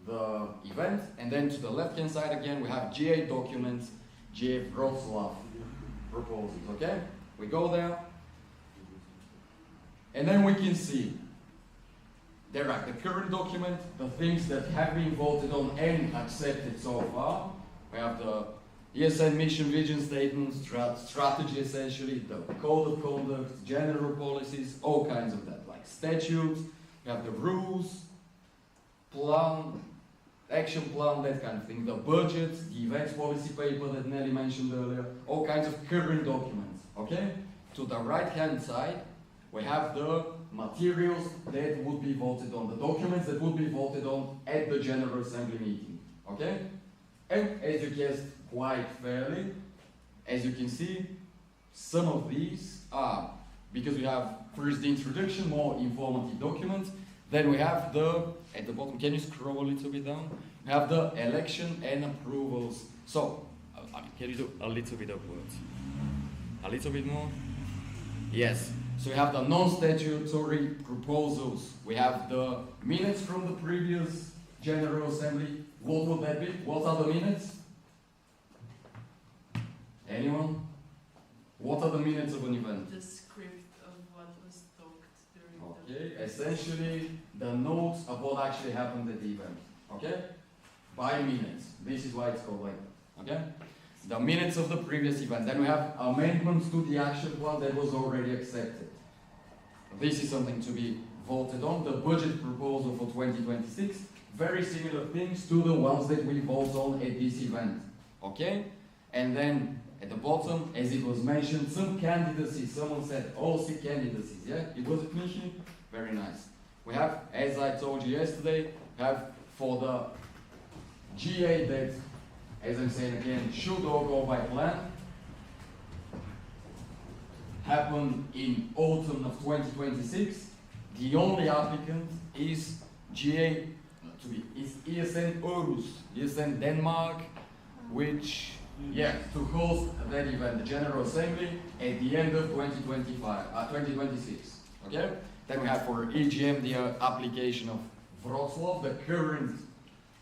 the event. And then to the left-hand side again, we have GA documents GA Wrocław proposals, okay? We go there, and then we can see there are the current document, the things that have been voted on and accepted so far. We have the ESN mission, vision statement, strategy essentially, the code of conduct, general policies, all kinds of that, like statutes. We have the rules, plan, action plan, that kind of thing, the budget, the events policy paper that Nelly mentioned earlier, all kinds of current documents, okay? To the right-hand side, we have the materials that would be voted on, the documents that would be voted on at the General Assembly meeting, okay? And as you guessed quite fairly, as you can see, some of these are, because we have first the introduction, more informative documents, then we have the, at the bottom, can you scroll a little bit down? We have the election and approvals. So, can you do a little bit upwards? A little bit more? Yes. So we have the non-statutory proposals. We have the minutes from the previous General Assembly. What would that be? What are the minutes? Anyone? What are the minutes of an event? The script of what was talked during Okay, essentially the notes of what actually happened at the event. Okay? By minutes. This is why it's called like that. Okay? The minutes of the previous event. Then we have amendments to the action plan that was already accepted. This is something to be voted on. The budget proposal for 2026. Very similar things to the ones that we vote on at this event. Okay? And then at the bottom, as it was mentioned, some candidacies. Someone said, oh, see candidacies. Yeah? It was it, Michi? Very nice. We have, as I told you yesterday, we have for the GA that, as I'm saying again, should all go by plan, happen in autumn of 2026. The only applicant is GA, is ESN Aarhus, ESN Denmark, which, yeah, to host that event, the General Assembly, at the end of 2026. Okay? Then we have for EGM the application of Wrocław, the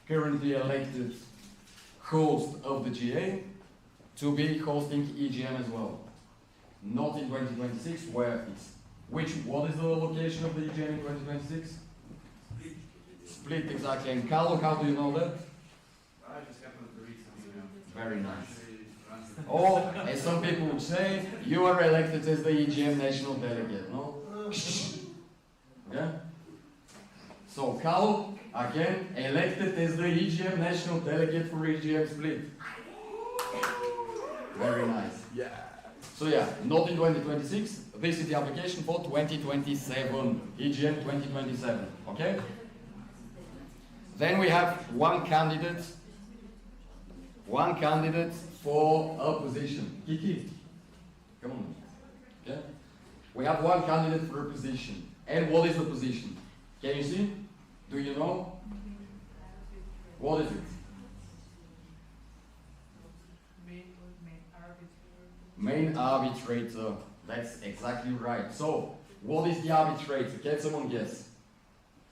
currently elected host of the GA, to be hosting EGM as well. Not in 2026, where it's what is the location of the EGM in 2026? Split, exactly. And Carlo, how do you know that? I just happened to read something. Very nice. Or, as some people would say, you are elected as the EGM national delegate, no? Yeah? So, Carlo, again, elected as the EGM national delegate for EGM Split. Very nice. Yeah. So yeah, not in 2026. This is the application for 2027. EGM 2027. Okay? Then we have one candidate for a position. Kiki, come on. Yeah? We have one candidate for a position. And what is the position? Can you see? Do you know? What is it? Main arbitrator. That's exactly right. So, what is the arbitrator? Can someone guess?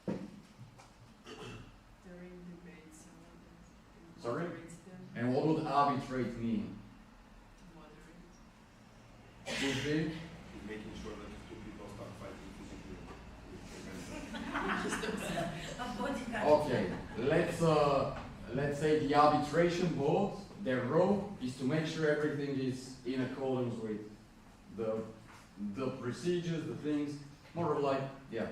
during debates. Sorry? And what would arbitrate mean? Would be? Making sure that two people start fighting physically. Okay, let's say the arbitration board, their role is to make sure everything is in accordance with the procedures, the things, more of like, yeah,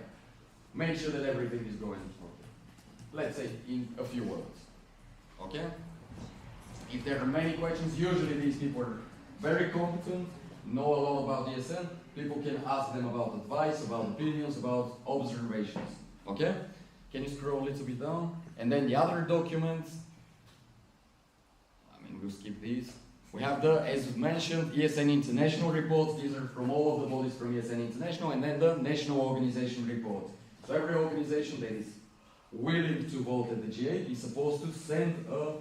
make sure that everything is going okay. Let's say in a few words. Okay? If there are many questions, usually these people are very competent, know a lot about ESN. People can ask them about advice, about opinions, about observations. Okay? Can you scroll a little bit down? And then the other documents, we'll skip these. We have the, as mentioned, ESN International reports. These are from all of the bodies from ESN International, and then the National Organization report. So every organization that is willing to vote at the GA is supposed to send a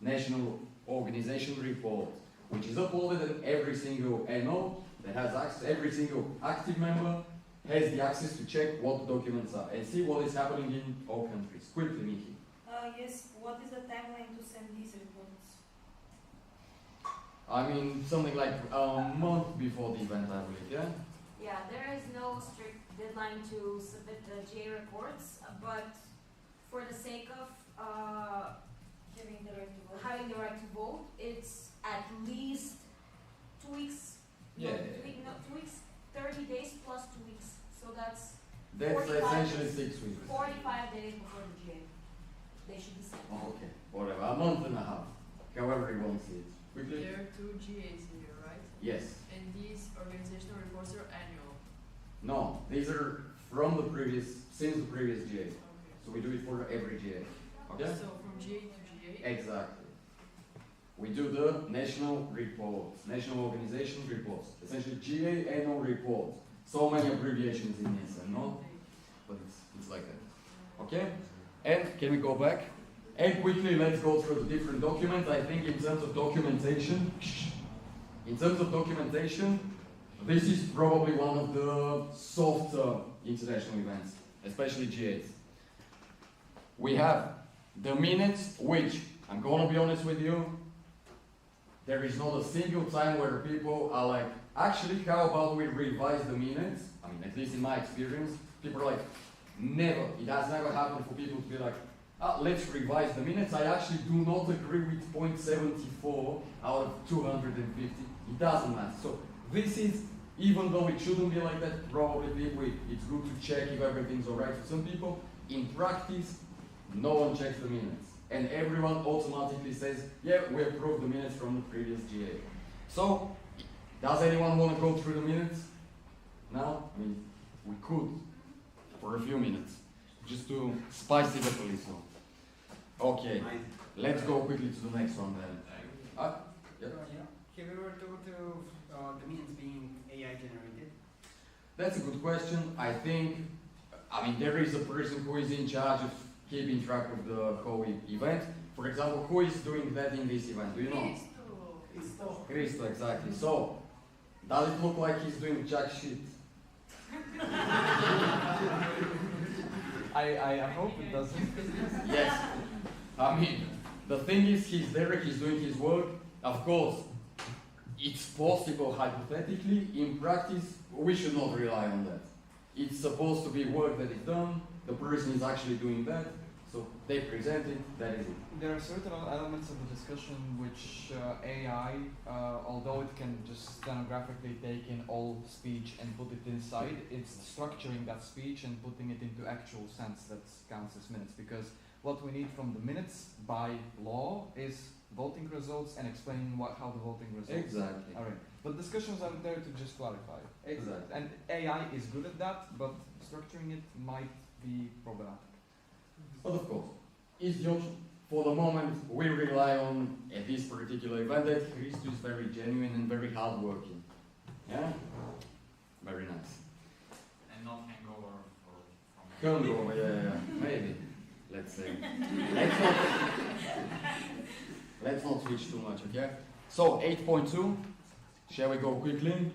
National Organization report, which is uploaded in every single NO that has access. Every single active member has the access to check what the documents are and see what is happening in all countries. Quickly, Miki. Yes, what is the timeline to send these reports? I mean, something like a month before the event, I believe, yeah? Yeah, there is no strict deadline to submit the GA reports, but for the sake of having the right to vote, it's at least 2 weeks. Yeah. 2 weeks, 30 days plus 2 weeks. So that's That's 45 essentially days. 6 weeks. 45 days before the GA. They should be sent. Oh, okay, whatever, a month and a half. However you want to see it. Quickly? There are 2 GAs here, right? Yes. And these organizational reports are annual. No, these are from the previous, since the previous GA. So we do it for every GA. Okay? So from GA to GA? Exactly. We do the national reports, national organization reports. Essentially GA annual report. So many abbreviations in ESN, no? But it's like that. Okay? And can we go back? And quickly let's go through the different documents. I think in terms of documentation, this is probably one of the softer international events, especially GAs. We have the minutes, which, I'm gonna be honest with you, there is not a single time where people are like, actually, how about we revise the minutes? I mean, at least in my experience, people are like, never, it has never happened for people to be like, let's revise the minutes. I actually do not agree with 0.74 out of 250. It doesn't matter. So this is, even though it shouldn't be like that, probably people, it's good to check if everything's alright for some people. In practice, no one checks the minutes. And everyone automatically says, yeah, we approve the minutes from the previous GA. So, does anyone want to go through the minutes now? I mean, we could for a few minutes, just to spice it up a little. Okay, let's go quickly to the next one then. Yeah. Have you ever talked to the minutes being AI generated? That's a good question. I mean, there is a person who is in charge of keeping track of the whole event. For example, who is doing that in this event? Do you know? Cristo, exactly. So, does it look like he's doing jack shit? I hope it doesn't. Yes. I mean, the thing is, he's there, he's doing his work. Of course, it's possible hypothetically. In practice, we should not rely on that. It's supposed to be work that is done. The person is actually doing that. So they present it, that is it. There are certain elements of the discussion which AI, although it can just stenographically take in all speech and put it inside, it's structuring that speech and putting it into actual sense that counts as minutes. Because what we need from the minutes by law is voting results and explaining how the voting results. Exactly. All right. But discussions are there to just clarify. Exactly. And AI is good at that, but structuring it might be problematic. But of course, it's the option. For the moment, we rely on, at this particular event, that Christo is very genuine and very hardworking. Yeah? Very nice. And not hangover from... Hangover, yeah, maybe. Let's say. Let's not switch too much, okay? So, 8.2. Shall we go quickly?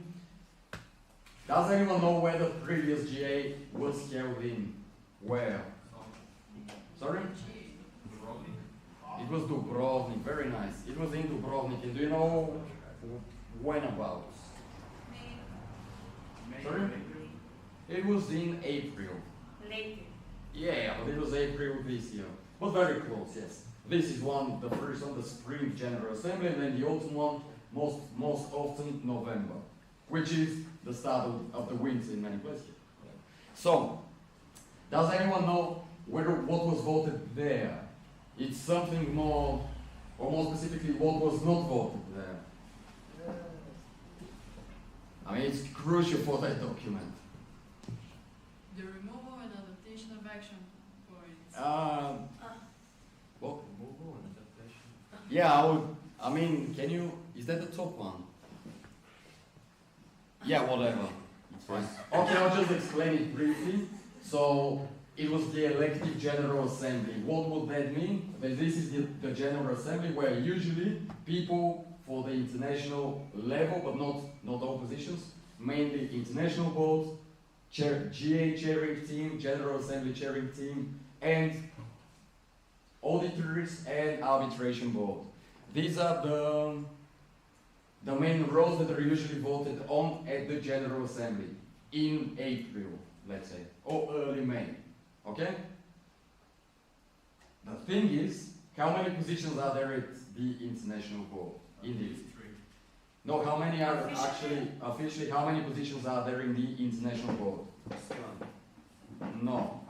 Does anyone know where the previous GA was held in? Where? Sorry? It was Dubrovnik, very nice. It was in Dubrovnik, and do you know when about? Sorry? It was in April. Later. Yeah, but it was April this year. But very close, yes. This is the first one, the Spring General Assembly, and then the autumn one, most often November, which is the start of the winter in many places. So, does anyone know what was voted there? It's something more, or more specifically, what was not voted there. I mean, it's crucial for that document. The removal and adaptation of action points. What? Yeah, I mean, is that the top one? Yeah, whatever. It's fine. Okay, I'll just explain it briefly. So, it was the elective General Assembly. What would that mean? That this is the General Assembly where usually people for the international level, but not all positions, mainly international boards, GA chairing team, General Assembly chairing team, and auditors and arbitration board. These are the main roles that are usually voted on at the General Assembly in April, let's say, or early May. Okay? The thing is, how many positions are there at the International Board? Indeed. No, how many are actually, officially, how many positions are there in the International Board? 7. No.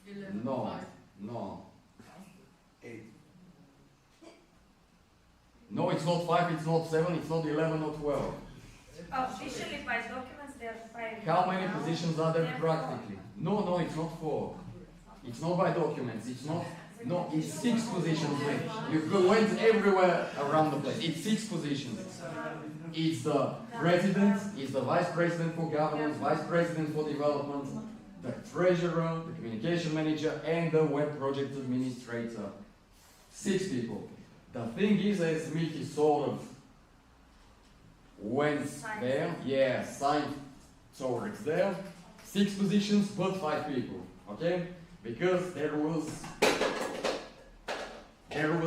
11, No. 5. No. 8. No, it's not 5, it's not 7, it's not 11 or 12. Officially by documents there are 5. How many positions are there practically? No, it's not 4. It's not by documents, it's not. No, it's 6 positions. You went everywhere around the place. It's 6 positions. It's the president, it's the vice president for governance, vice president for development, the treasurer, the communication manager, and the web project administrator. 6 people. The thing is, as Miki sort of went there, yeah, signed towards there, 6 positions, but 5 people, okay? Because there was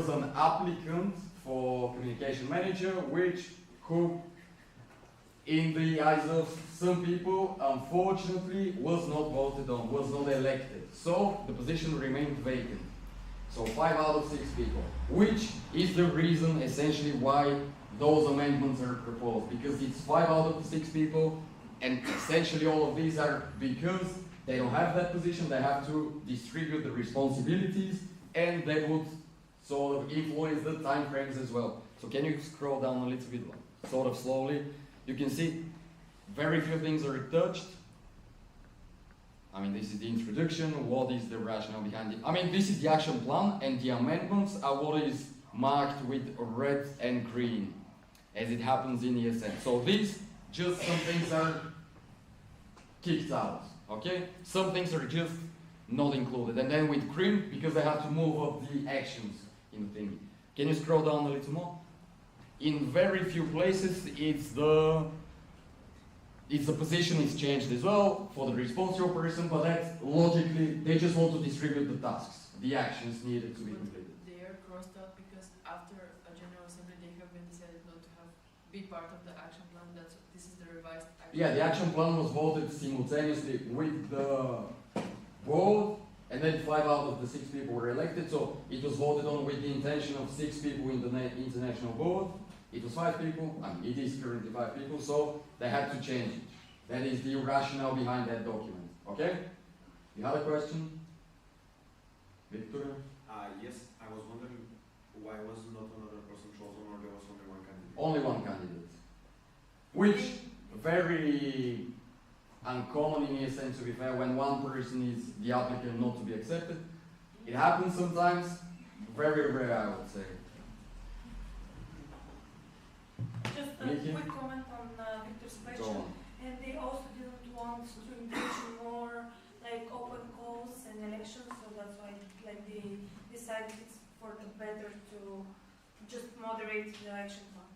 an applicant for communication manager, who, in the eyes of some people, unfortunately, was not voted on, was not elected. So the position remained vacant. So 5 out of 6 people, which is the reason essentially why those amendments are proposed, because it's 5 out of 6 people, and essentially all of these are because they don't have that position, they have to distribute the responsibilities, and they would sort of influence the time frames as well. So can you scroll down a little bit, sort of slowly? You can see very few things are touched. I mean, this is the introduction, what is the rationale behind it. I mean, this is the action plan, and the amendments are what is marked with red and green, as it happens in ESN. So these, just some things are kicked out, okay? Some things are just not included. And then with green, because they have to move up the actions in the thing. Can you scroll down a little more? In very few places, it's the position is changed as well for the responsible person, but that's logically, they just want to distribute the tasks, the actions needed to be completed. They are crossed out because after a general assembly they have been decided not to be part of the action plan. This is the revised action Yeah, the action plan was voted simultaneously with the board, and then 5 out of the 6 people were elected, so it was voted on with the intention of 6 people in the international board. It was 5 people, I mean, it is currently 5 people, so they had to change it. That is the rationale behind that document, okay? You have a question? Victor? Yes, I was wondering why was not another person chosen, or there was only one candidate? Only one candidate. Which, very uncommon in ESN, to be fair, when one person is the applicant not to be accepted. It happens sometimes, very rare, I would say. Just a Miki? quick comment on Victor's Go question. on. And they also didn't want to engage in more like open calls and elections, so that's why like they decided it's for the better to just moderate the action plan.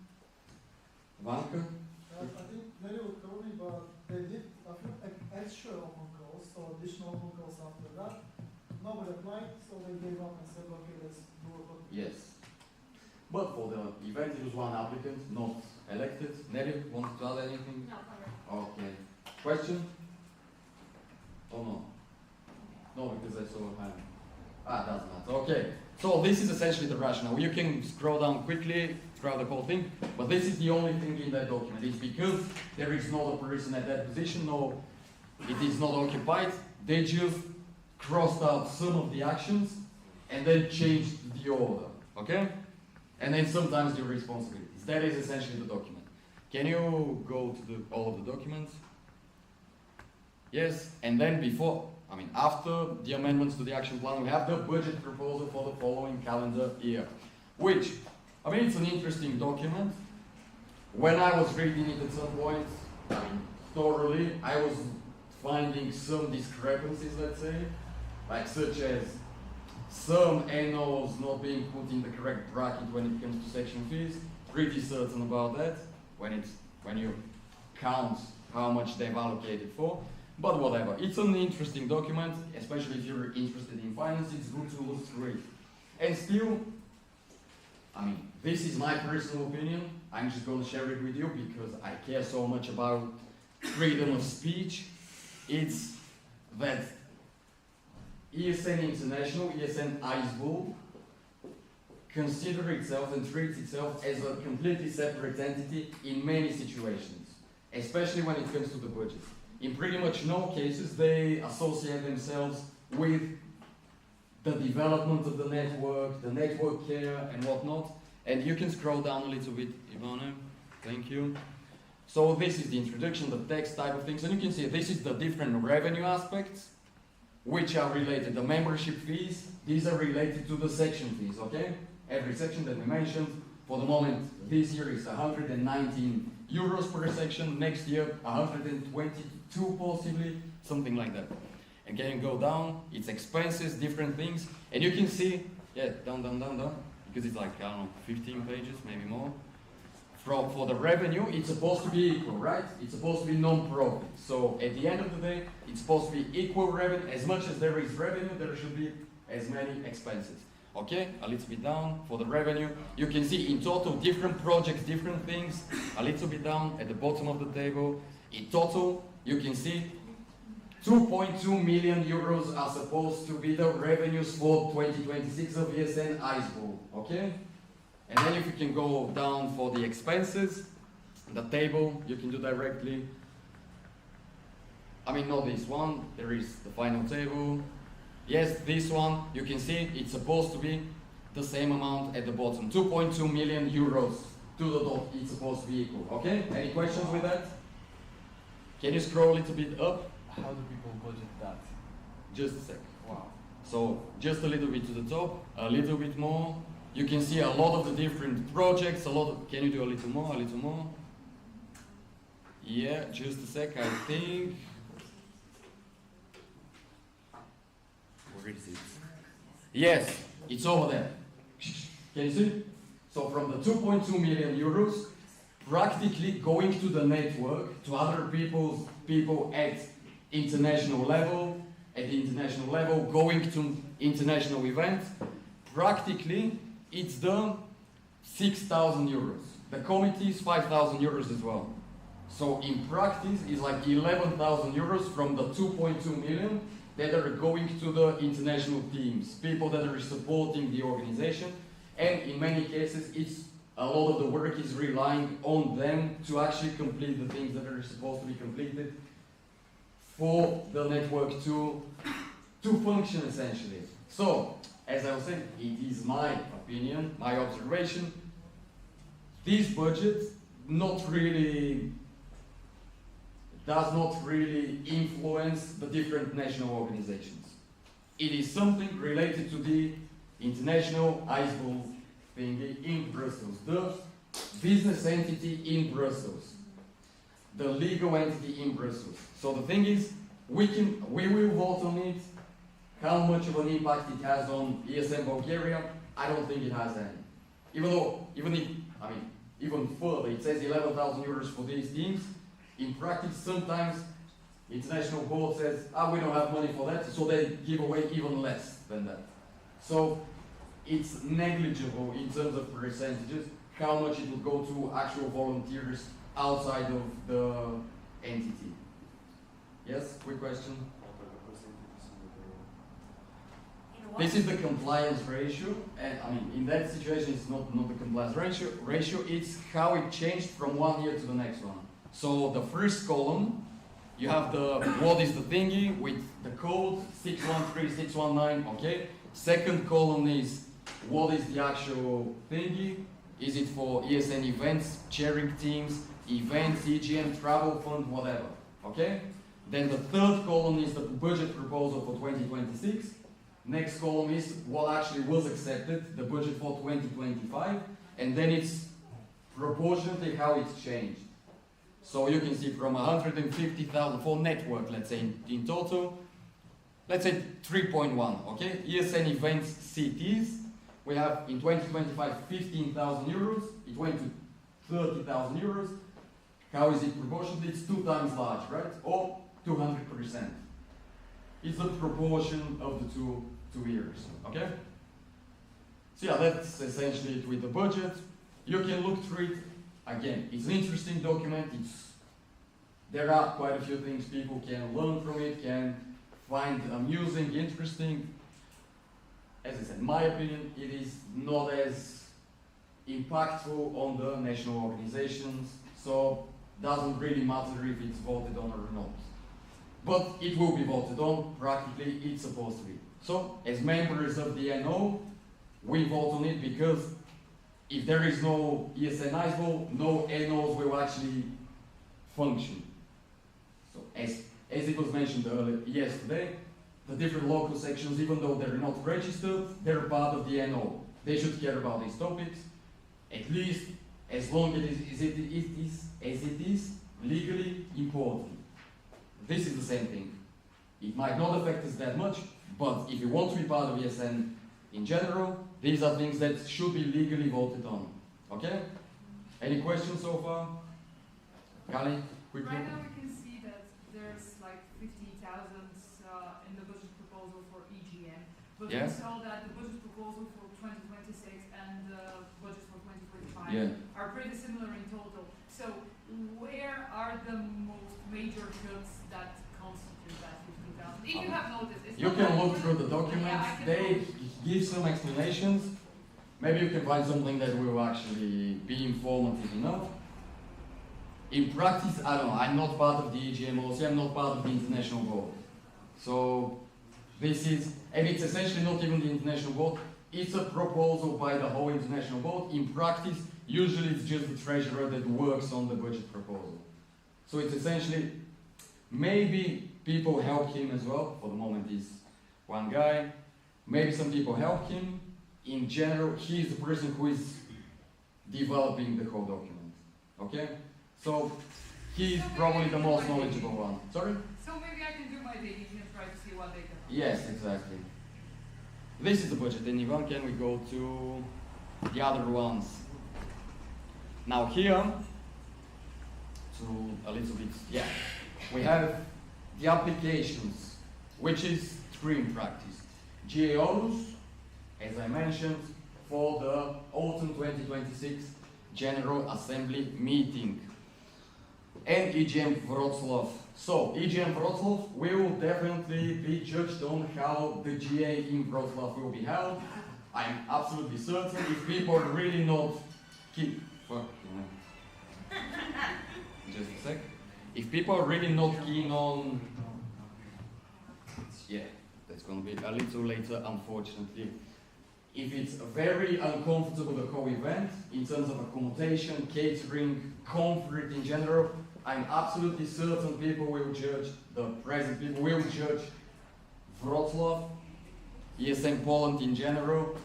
Vanka? I think Mary will cover me, but they did a few extra open calls, so additional open calls after that. Nobody applied, so they gave up and said, okay, let's do it. Yes. But for the event, it was one applicant, not elected. Nelly, want to add anything? No. Okay. Question? Or no? No, because I saw a hand. Doesn't matter. Okay. So this is essentially the rationale. You can scroll down quickly throughout the whole thing, but this is the only thing in that document. It's because there is not a person at that position, no, it is not occupied. They just crossed out some of the actions and then changed the order. Okay? And then sometimes the responsibilities. That is essentially the document. Can you go to all of the documents? Yes, and then after the amendments to the action plan, we have the budget proposal for the following calendar year. Which, it's an interesting document. When I was reading it at some point, thoroughly, I was finding some discrepancies, let's say, like such as some NOs not being put in the correct bracket when it comes to section fees. Pretty certain about that when you count how much they've allocated for. But whatever, it's an interesting document, especially if you're interested in finance. It's good to look through it. And still, this is my personal opinion. I'm just going to share it with you because I care so much about freedom of speech. It's that ESN International, ESN Iceball, consider itself and treats itself as a completely separate entity in many situations, especially when it comes to the budget. In pretty much no cases, they associate themselves with the development of the network care and whatnot. And you can scroll down a little bit, Ivana. Thank you. So this is the introduction, the text type of things. And you can see this is the different revenue aspects, which are related. The membership fees, these are related to the section fees, okay? Every section that we mentioned, for the moment, this year is 119 euros per section. Next year, 122 possibly, something like that. Again, go down, it's expenses, different things. And you can see, yeah, down, because it's like, I don't know, 15 pages, maybe more. For the revenue, it's supposed to be equal, right? It's supposed to be non-profit. So at the end of the day, it's supposed to be equal revenue. As much as there is revenue, there should be as many expenses. Okay, a little bit down for the revenue. You can see in total different projects, different things. A little bit down at the bottom of the table. In total, you can see 2.2 million euros are supposed to be the revenues for 2026 of ESN Iceball. Okay? And then if you can go down for the expenses, the table you can do directly. I mean, not this one, there is the final table. Yes, this one, you can see it's supposed to be the same amount at the bottom. 2.2 million euros to the dot, it's supposed to be equal. Okay? Any questions with that? Can you scroll a little bit up? How do people budget that? Just a sec. Wow. So, just a little bit to the top, a little bit more. You can see a lot of the different projects, can you do a little more, Yeah, just a sec, I think. Where is it? Yes, it's over there. Can you see? So from the 2.2 million euros, practically going to the network, to other people at international level, going to international events, practically it's the 6,000 euros. The committee is 5,000 euros as well. So in practice, it's like 11,000 euros from the 2.2 million that are going to the international teams, people that are supporting the organization. And in many cases, a lot of the work is relying on them to actually complete the things that are supposed to be completed for the network to function essentially. So, as I was saying, it is my opinion, my observation, this budget does not really influence the different national organizations. It is something related to the international iceball thingy in Brussels, the business entity in Brussels, the legal entity in Brussels. So the thing is, we will vote on it. How much of an impact it has on ESN Bulgaria, I don't think it has any. Even further, it says 11,000 euros for these teams. In practice, sometimes international board says, we don't have money for that, so they give away even less than that. So it's negligible in terms of percentages, how much it will go to actual volunteers outside of the entity. Yes, quick question? This is the compliance ratio, and in that situation it's not the compliance ratio, it's how it changed from one year to the next one. So the first column, you have what is the thingy with the code 613619, okay? Second column is what is the actual thingy? Is it for ESN events, chairing teams, events, EGM, travel fund, whatever, okay? Then the third column is the budget proposal for 2026. Next column is what actually was accepted, the budget for 2025, and then it's proportionately how it's changed. So you can see from 150,000 for network, let's say in total, let's say 3.1, okay? ESN events CTs, we have in 2025 15,000 euros, it went to 30,000 euros. How is it proportionally? It's 2 times large, right? Or 200%. It's the proportion of the two years, okay? So yeah, that's essentially it with the budget. You can look through it. again, it's an interesting document. There are quite a few things people can learn from it, can find amusing, interesting. As I said, in my opinion, it is not as impactful on the national organizations, so doesn't really matter if it's voted on or not. But it will be voted on, practically it's supposed to be. So, as members of the NO, we vote on it because if there is no ESN ISBO, no NOs will actually function. So, as it was mentioned earlier yesterday, the different local sections, even though they're not registered, they're part of the NO. They should care about these topics, at least as long as it is legally important. This is the same thing. It might not affect us that much, but if you want to be part of ESN in general, these are things that should be legally voted on. Okay? Any questions so far? Kali, quickly. Right now we can see that there's like 50,000 in the budget proposal for EGM, but Yeah. we saw that the budget proposal for 2026 and the budget for 2045 are pretty similar in total. So where are the most major cuts that constitute that 50,000? If you have noticed, it's You not can like look through the documents, they give some explanations. Maybe you can find something that will actually be informative enough. In practice, I don't know, I'm not part of the EGM also, I'm not part of the international board. So this is, and it's essentially not even the international board, it's a proposal by the whole international board. In practice, usually it's just the treasurer that works on the budget proposal. So it's essentially, maybe people help him as well. For the moment he's one guy. Maybe some people help him. In general, he's the person who is developing the whole document. Okay? So he's probably the most knowledgeable one. Sorry? So maybe I can do my digging and try to see what they can. Yes, exactly. This is the budget. And Ivan, can we go to the other ones? Now here, to a little bit, yeah, we have the applications, which is three in practice. GAOs, as I mentioned, for the autumn 2026 General Assembly meeting. And EGM Wrocław. So, EGM Wrocław will definitely be judged on how the GA in Wrocław will be held. I'm absolutely certain if people are really not keen, just a sec. If people are really not keen on, yeah, that's gonna be a little later, unfortunately. If it's very uncomfortable, the whole event, in terms of accommodation, catering, comfort in general, I'm absolutely certain people will judge, the present people will judge Wrocław, ESN Poland in general.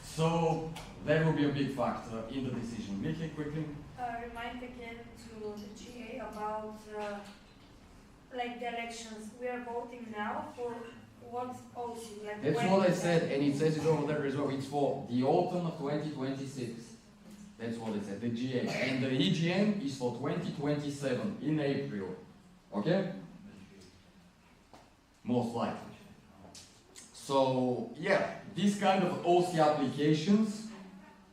So that will be a big factor in the decision. Miki, quickly. Remind again to the GA about like the elections. We are voting now for what OC? Like That's what I said, and it says it over there as well. It's for the autumn of 2026. That's what it said, the GA. And the EGM is for 2027, in April. Okay? Most likely. So, yeah, these kind of OC applications,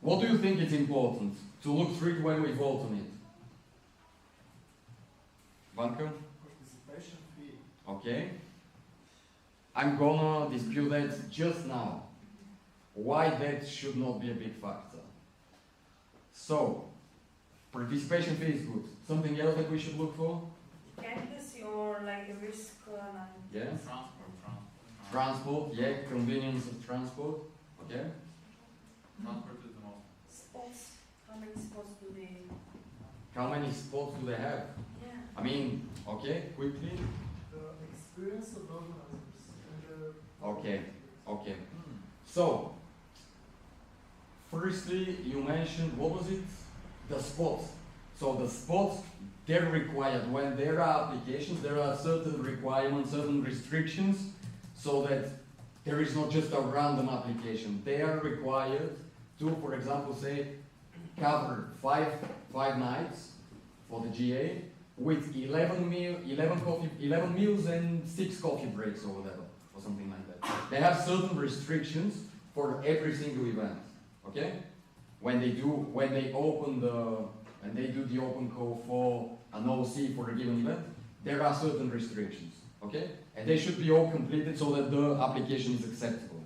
what do you think is important to look through it when we vote on it? Banco? Participation fee. Okay. I'm gonna dispute that just now. Why that should not be a big factor. So, participation fee is good. Something else that we should look for? Candidacy or like a risk? Yeah. Transport, yeah, convenience of transport. Okay. Transport is the most. Spots. How many spots do they? How many spots do they have? Yeah. I mean, okay, quickly. The experience of organizers and the Okay, okay. So, firstly, you mentioned, what was it? The spots. So the spots, they're required. When there are applications, there are certain requirements, certain restrictions, so that there is not just a random application. They are required to, for example, say, cover five nights for the GA with 11 meals and 6 coffee breaks or whatever, or something like that. They have certain restrictions for every single event. Okay? When they open the and they do the open call for an OC for a given event, there are certain restrictions, okay? And they should be all completed so that the application is acceptable,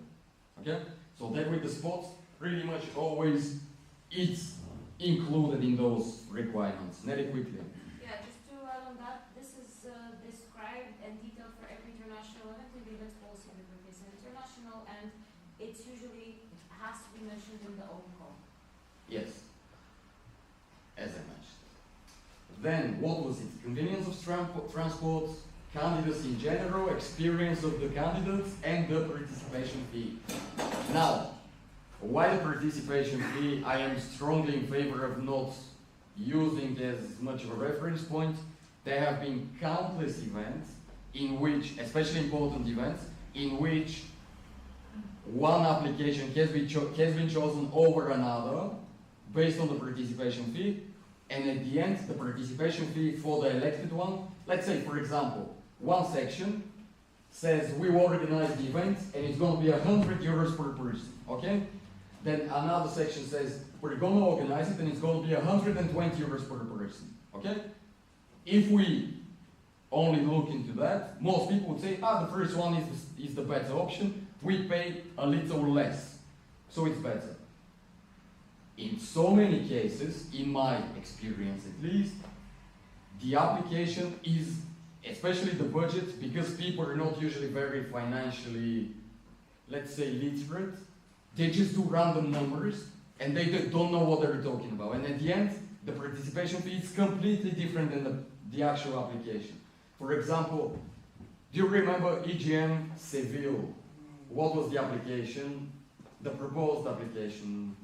okay? So that with the spots, pretty much always it's included in those requirements. Very quickly. Yeah, just to add on that, this is described and detailed for every international event in the event policy because it's international and it's usually has to be mentioned in the open call. Yes, as I mentioned. Then, what was it? Convenience of transport, candidates in general, experience of the candidates, and the participation fee. Now, why the participation fee? I am strongly in favor of not using as much of a reference point. There have been countless events in which, especially important events, in which one application has been chosen over another based on the participation fee, and at the end, the participation fee for the elected one, let's say, for example, one section says we will organize the event and it's going to be 100 euros per person, okay? Then another section says we're going to organize it and it's going to be 120 euros per person, okay? If we only look into that, most people would say, the first one is the better option. We pay a little less, so it's better. In so many cases, in my experience at least, the application is, especially the budget, because people are not usually very financially, let's say, literate, they just do random numbers and they don't know what they're talking about. And at the end, the participation fee is completely different than the actual application. For example, do you remember EGM Seville? What was the application? The proposed application.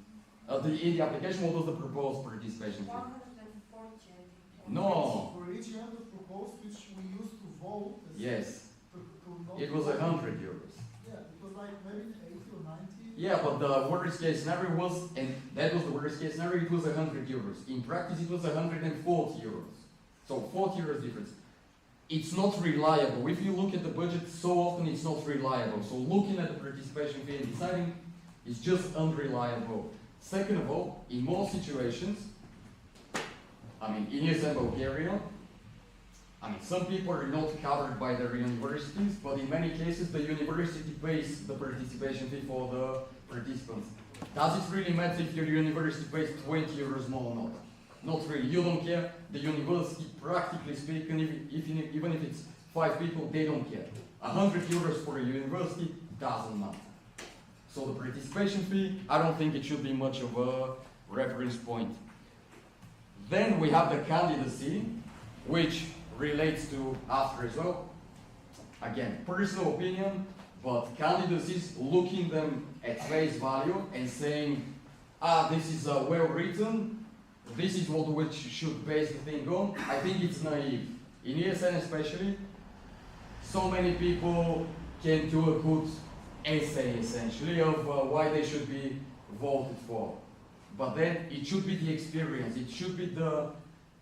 The application, what was the proposed participation fee? 140, I think. No. For each year, the proposed, which we used to vote. Yes. To It was 100 euros. Yeah, it was like maybe 80 or 90. Yeah, but the worst case scenario was, and that was the worst case scenario, it was 100 euros. In practice, it was 140 euros. So 40 euros difference. It's not reliable. If you look at the budget, so often it's not reliable. So looking at the participation fee and deciding is just unreliable. Second of all, in most situations, in ESN Bulgaria, some people are not covered by their universities, but in many cases the university pays the participation fee for the participants. Does it really matter if your university pays 20 euros more or not? Not really. You don't care. The university, practically speaking, even if it's 5 people, they don't care. 100 euros for a university doesn't matter. So the participation fee, I don't think it should be much of a reference point. Then we have the candidacy, which relates to after as well. Again, personal opinion, but candidacies looking them at face value and saying, this is well written, this is what which should base the thing on. I think it's naive. In ESN especially, so many people can do a good essay essentially of why they should be voted for. But then it should be the experience, it should be the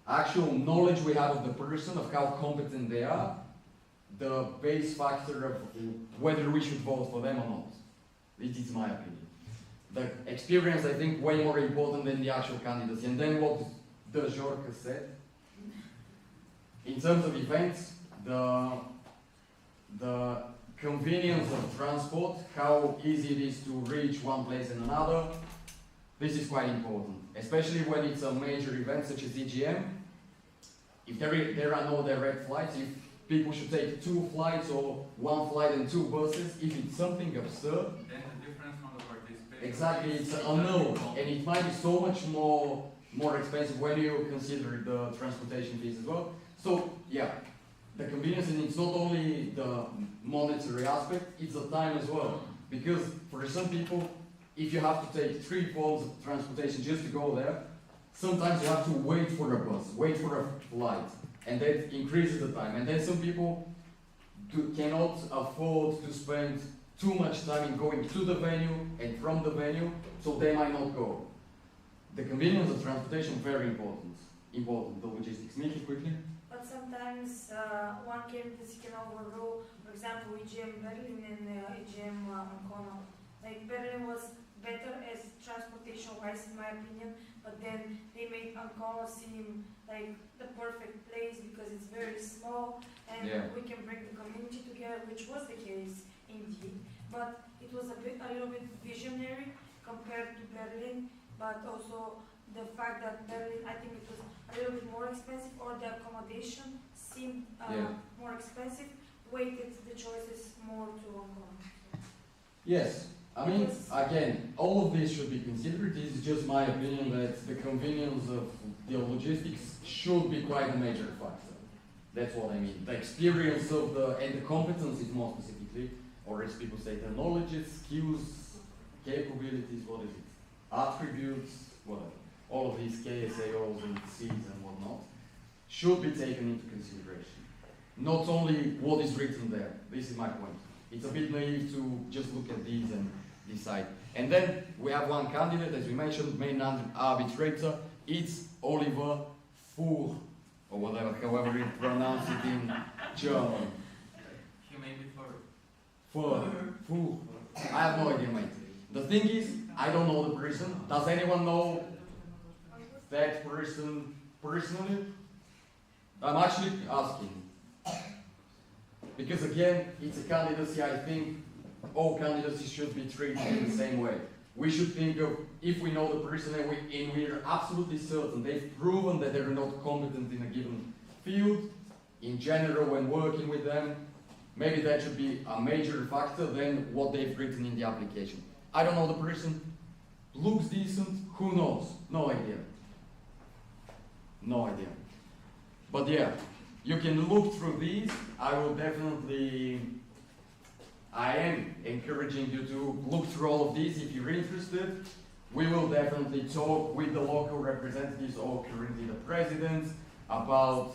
actual knowledge we have of the person, of how competent they are, the base factor of whether we should vote for them or not. It is my opinion. The experience, I think, way more important than the actual candidacy. And then what the Jorka said, in terms of events, the convenience of transport, how easy it is to reach one place and another, this is quite important. Especially when it's a major event such as EGM. If there are no direct flights, if people should take 2 flights or 1 flight and 2 buses, if it's something absurd, then the difference from the participation. Exactly, it's unknown, and it might be so much more expensive when you consider the transportation fees as well. So yeah, the convenience, and it's not only the monetary aspect, it's the time as well. Because for some people, if you have to take 3 forms of transportation just to go there, sometimes you have to wait for a bus, wait for a flight, and that increases the time. And then some people cannot afford to spend too much time in going to the venue and from the venue, so they might not go. The convenience of transportation, very important. The logistics. Make it quickly. But sometimes one candidacy can overrule, for example, EGM Berlin and EGM Ancona. Like Berlin was better as transportation-wise, in my opinion. But then they made Ankara seem like the perfect place because it's very small and we can bring the community together, which was the case indeed. But it was a little bit visionary compared to Berlin, but also the fact that Berlin, I think it was a little bit more expensive, or the accommodation seemed more expensive, weighted the choices more to Ankara. Yes. I mean, again, all of this should be considered. This is just my opinion that the convenience of the logistics should be quite a major factor. That's what I mean. The experience of and the competencies more specifically, or as people say, the knowledge, skills, capabilities, what is it? Attributes, whatever. All of these KSAOs and Cs and whatnot should be taken into consideration. Not only what is written there. This is my point. It's a bit naive to just look at these and decide. And then we have one candidate, as we mentioned, main arbitrator. It's Oliver Fuhr, or whatever, however you pronounce it in German. He may be Fuhr. I have no idea, mate. The thing is, I don't know the person. Does anyone know that person personally? I'm actually asking. Because again, it's a candidacy. I think all candidacies should be treated in the same way. We should think of, if we know the person and we're absolutely certain they've proven that they're not competent in a given field, in general when working with them, maybe that should be a major factor than what they've written in the application. I don't know the person, looks decent, who knows? No idea. No idea. But yeah, you can look through these. I am encouraging you to look through all of these if you're interested. We will definitely talk with the local representatives or currently the president about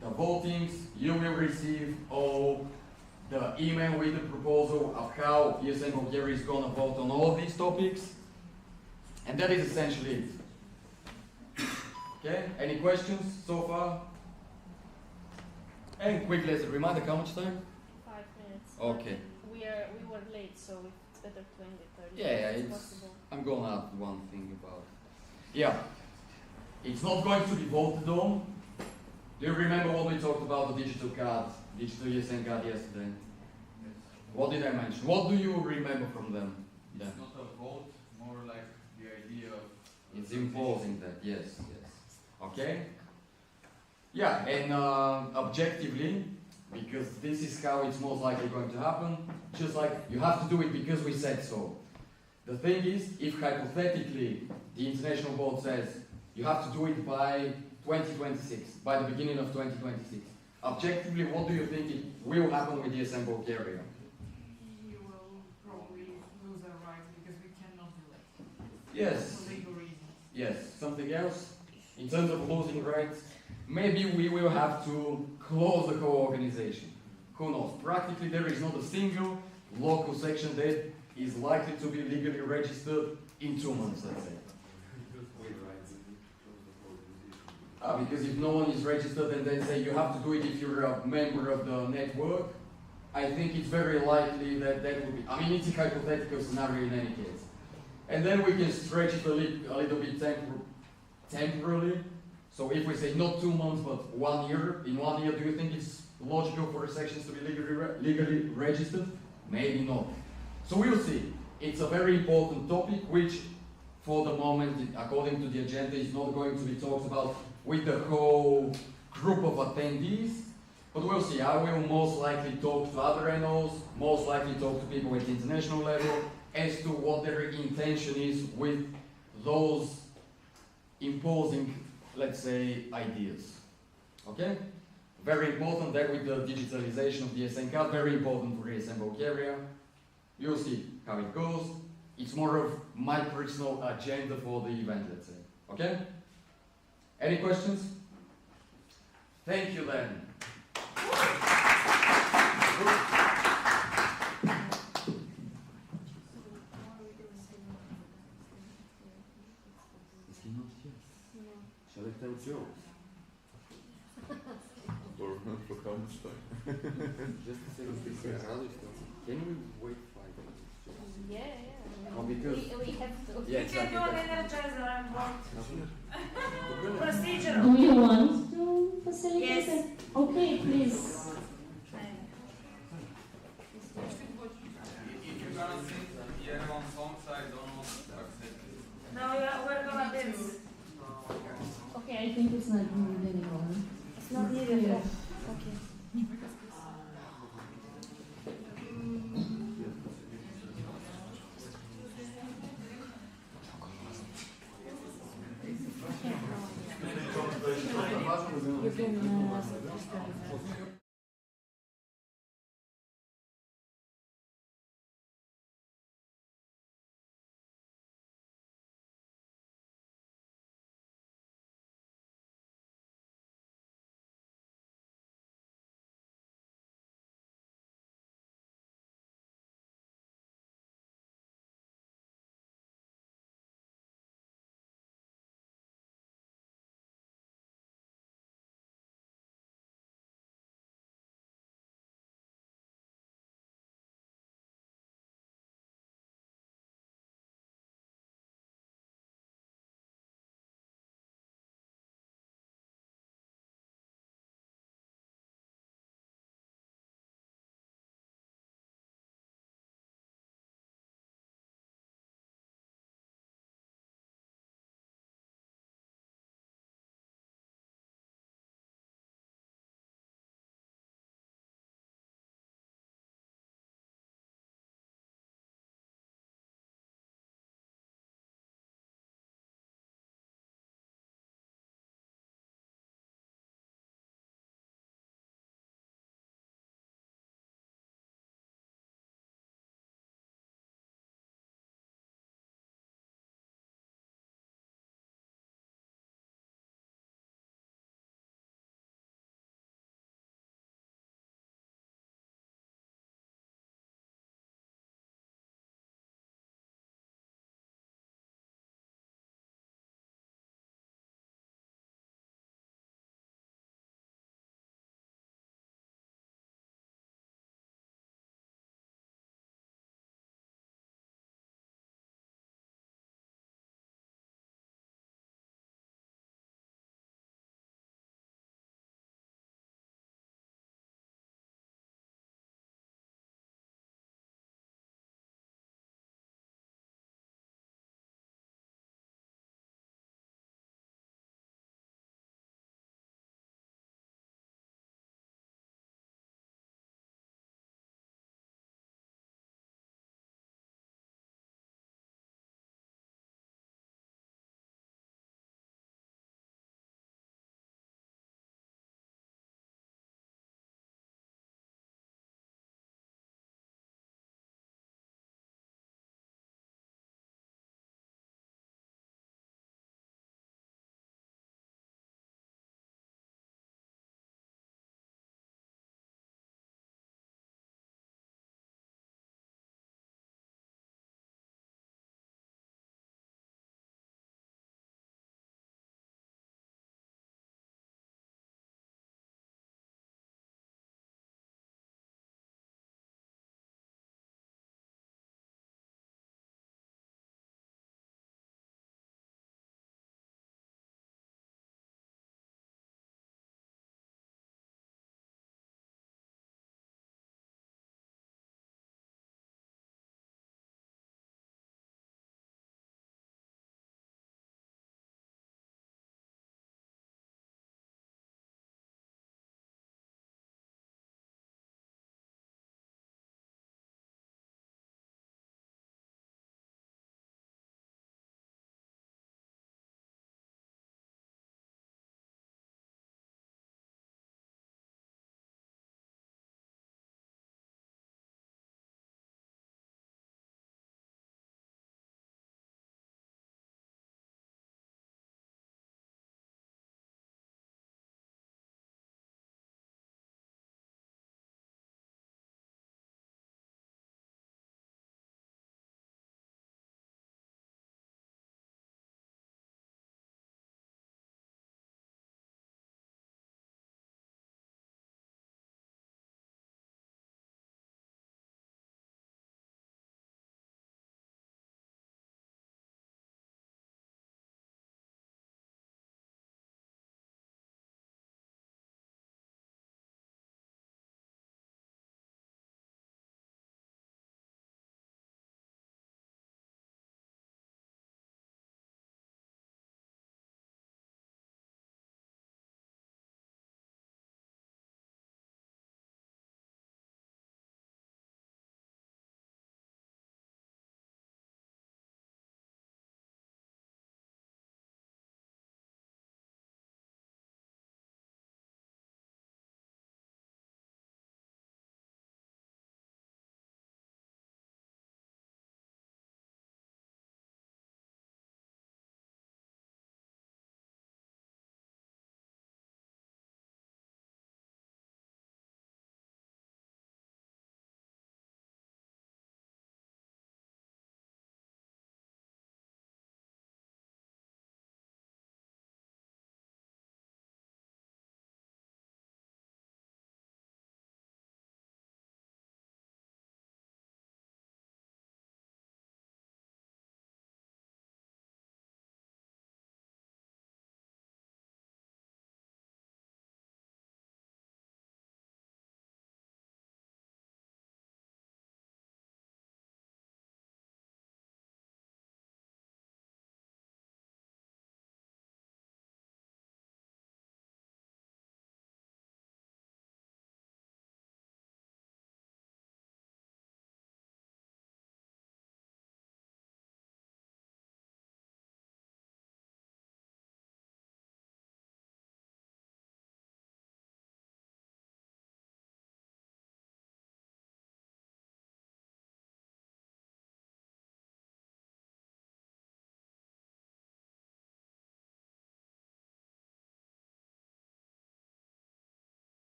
the votings. You will receive all the email with the proposal of how ESN Bulgaria is going to vote on all of these topics. And that is essentially it. Okay, any questions so far? And quickly as a reminder, how much time? 5 minutes. Okay. We were late, so it's better to end it early. Yeah, as possible. I'm going to add one thing about it. Yeah, it's not going to be voted on. Do you remember when we talked about the digital card, digital ESN card yesterday? Yes. What did I mention? What do you remember from them? It's not a vote, more like the idea of... It's imposing that, yes. Okay? Yeah, and objectively, because this is how it's most likely going to happen, just like you have to do it because we said so. The thing is, if hypothetically the international board says you have to do it by 2026, by the beginning of 2026, objectively, what do you think it will happen with ESN Bulgaria? You will probably lose our rights because we cannot do it. Yes. For legal reasons. Yes. Something else? In terms of losing rights, maybe we will have to close the co-organization. Who knows? Practically there is not a single local section that is likely to be legally registered in 2 months, let's say. Because if no one is registered and then say you have to do it if you're a member of the network, I think it's very likely that that will be, I mean it's a hypothetical scenario in any case. And then we can stretch it a little bit temporarily. So if we say not 2 months but 1 year, in 1 year do you think it's logical for the sections to be legally registered? Maybe not. So we'll see. It's a very important topic which for the moment, according to the agenda, is not going to be talked about with the whole group of attendees. But we'll see. I will most likely talk to other NOs, most likely talk to people at the international level as to what their intention is with those imposing, let's say, ideas. Okay? Very important that with the digitalization of the ESN card, very important for ESN Bulgaria. You'll see how it goes. It's more of my personal agenda for the event, let's say. Okay? Any questions? Thank you then. Is he not here? No. Shall I tell jokes? Or for how much time? Just a second. Can we wait 5 minutes? Oh, because we have to. yeah, You can exactly. do an energizer and what? Procedure. Do you want to facilitate Yes. it? Okay, please. If you're gonna sing Yerevan songs, I don't want to accept it. No, we're gonna dance. Okay, I think it's not needed anymore. It's not needed. Yeah. Okay. You can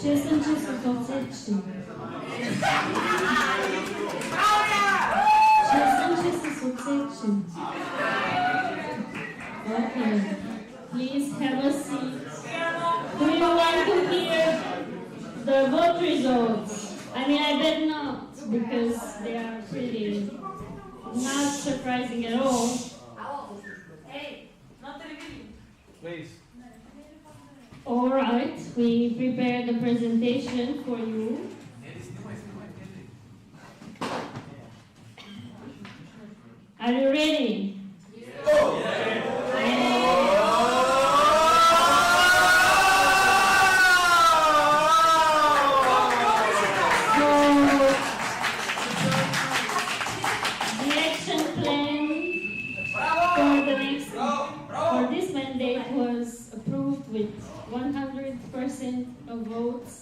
Честен, че са соцечни. Честен, че са соцечни. Okay. Please have a seat. Do you want to hear the vote results? I mean, I bet not, because they are pretty not surprising at all. Hey, not revealing. Please. All right, we prepared the presentation for you. Are you ready? For this mandate was approved with 100% of votes.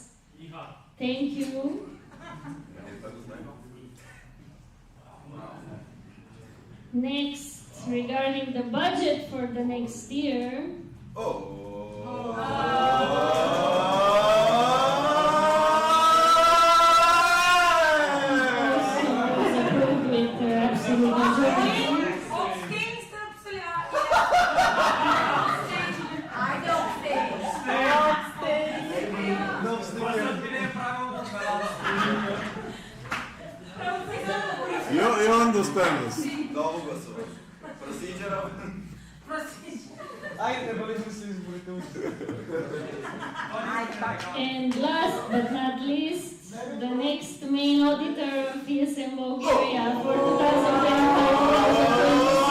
Thank you. Next, regarding the budget for the next year. Also was approved with absolute majority. You understand this? Procedure. And last but not least, the next main auditor of ESN Bulgaria for 2025-2026.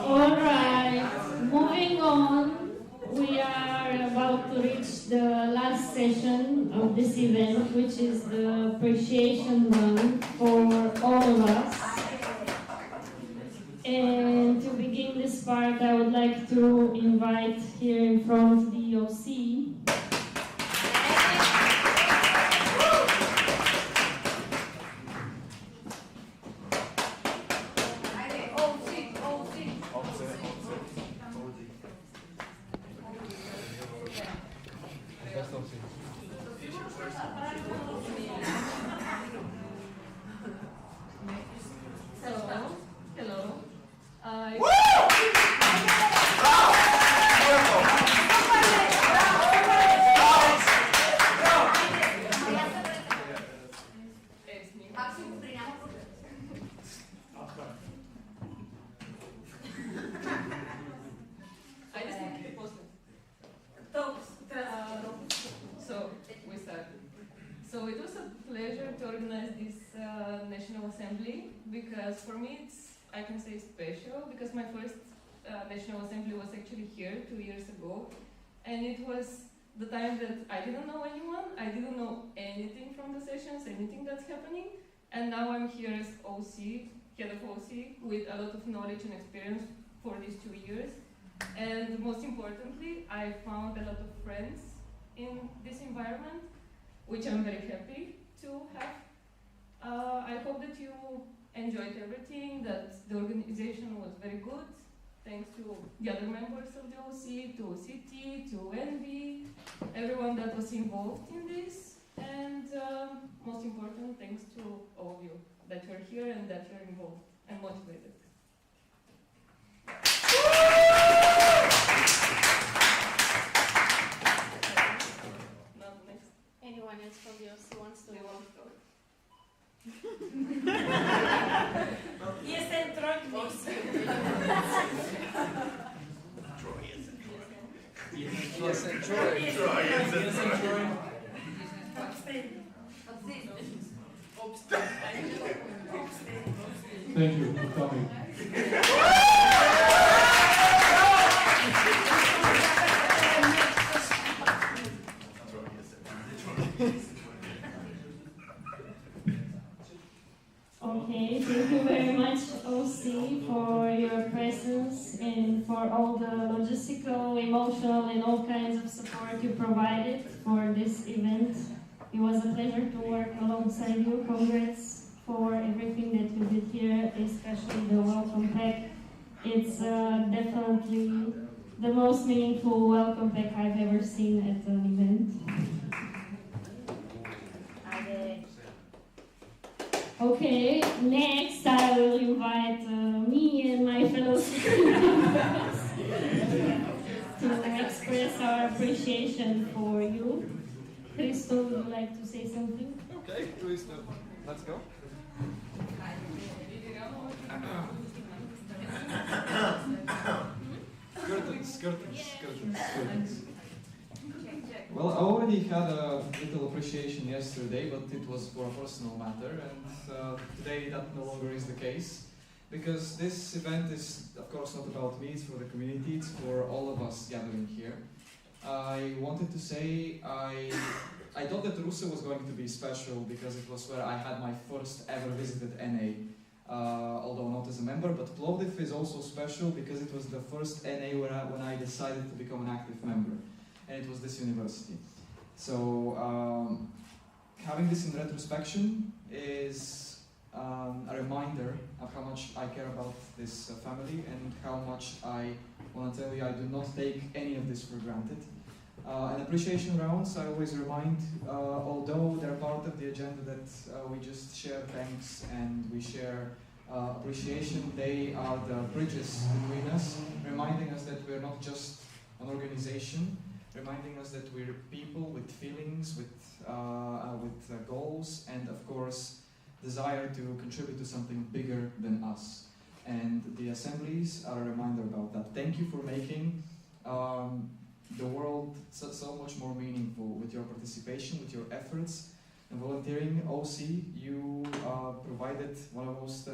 Alright, moving on, we are about to reach the last session of this event, which is the appreciation run for all of us. And to begin this part, I would like to invite here in front the OC. So it was a pleasure to organize this National Assembly, because for me it's, I can say, special, because my first National Assembly was actually here 2 years ago, and it was the time that I didn't know anyone, I didn't know anything from the sessions, anything that's happening, and now I'm here as OC, head of OC, with a lot of knowledge and experience for these 2 years. And most importantly, I found a lot of friends in this environment, which I'm very happy to have. I hope that you enjoyed everything, that the organization was very good. Thanks to the other members of the OC, to CT, to NV, everyone that was involved in this. And most important, thanks to all of you that you're here and that you're involved and motivated. Anyone else from the OC wants to talk? ESN Troy. ESN Troy. Thank you for coming. Okay, thank you very much, OC, for your presence and for all the logistical, emotional, and all kinds of support you provided for this event. It was a pleasure to work alongside you. Congrats for everything that you did here, especially the welcome pack. It's definitely the most meaningful welcome pack I've ever seen at an event. Okay, next I will invite me and my fellow members to express our appreciation for you. Christo, would you like to say something? Okay, Christo, let's go. Curtains. Well, I already had a little appreciation yesterday, but it was for a personal matter, and today that no longer is the case, because this event is, of course, not about me, it's for the community, it's for all of us gathering here. I wanted to say I thought that Russia was going to be special because it was where I had my first ever visited NA, although not as a member, but Plovdiv is also special because it was the first NA when I decided to become an active member. And it was this university. So having this in retrospection is a reminder of how much I care about this family and how much I want to tell you I do not take any of this for granted. And appreciation rounds, I always remind, although they're part of the agenda that we just share thanks and we share appreciation, they are the bridges between us, reminding us that we're not just an organization, reminding us that we're people with feelings, with goals, and of course desire to contribute to something bigger than us. And the assemblies are a reminder about that. Thank you for making the world so much more meaningful with your participation, with your efforts and volunteering. OC, you provided one of the most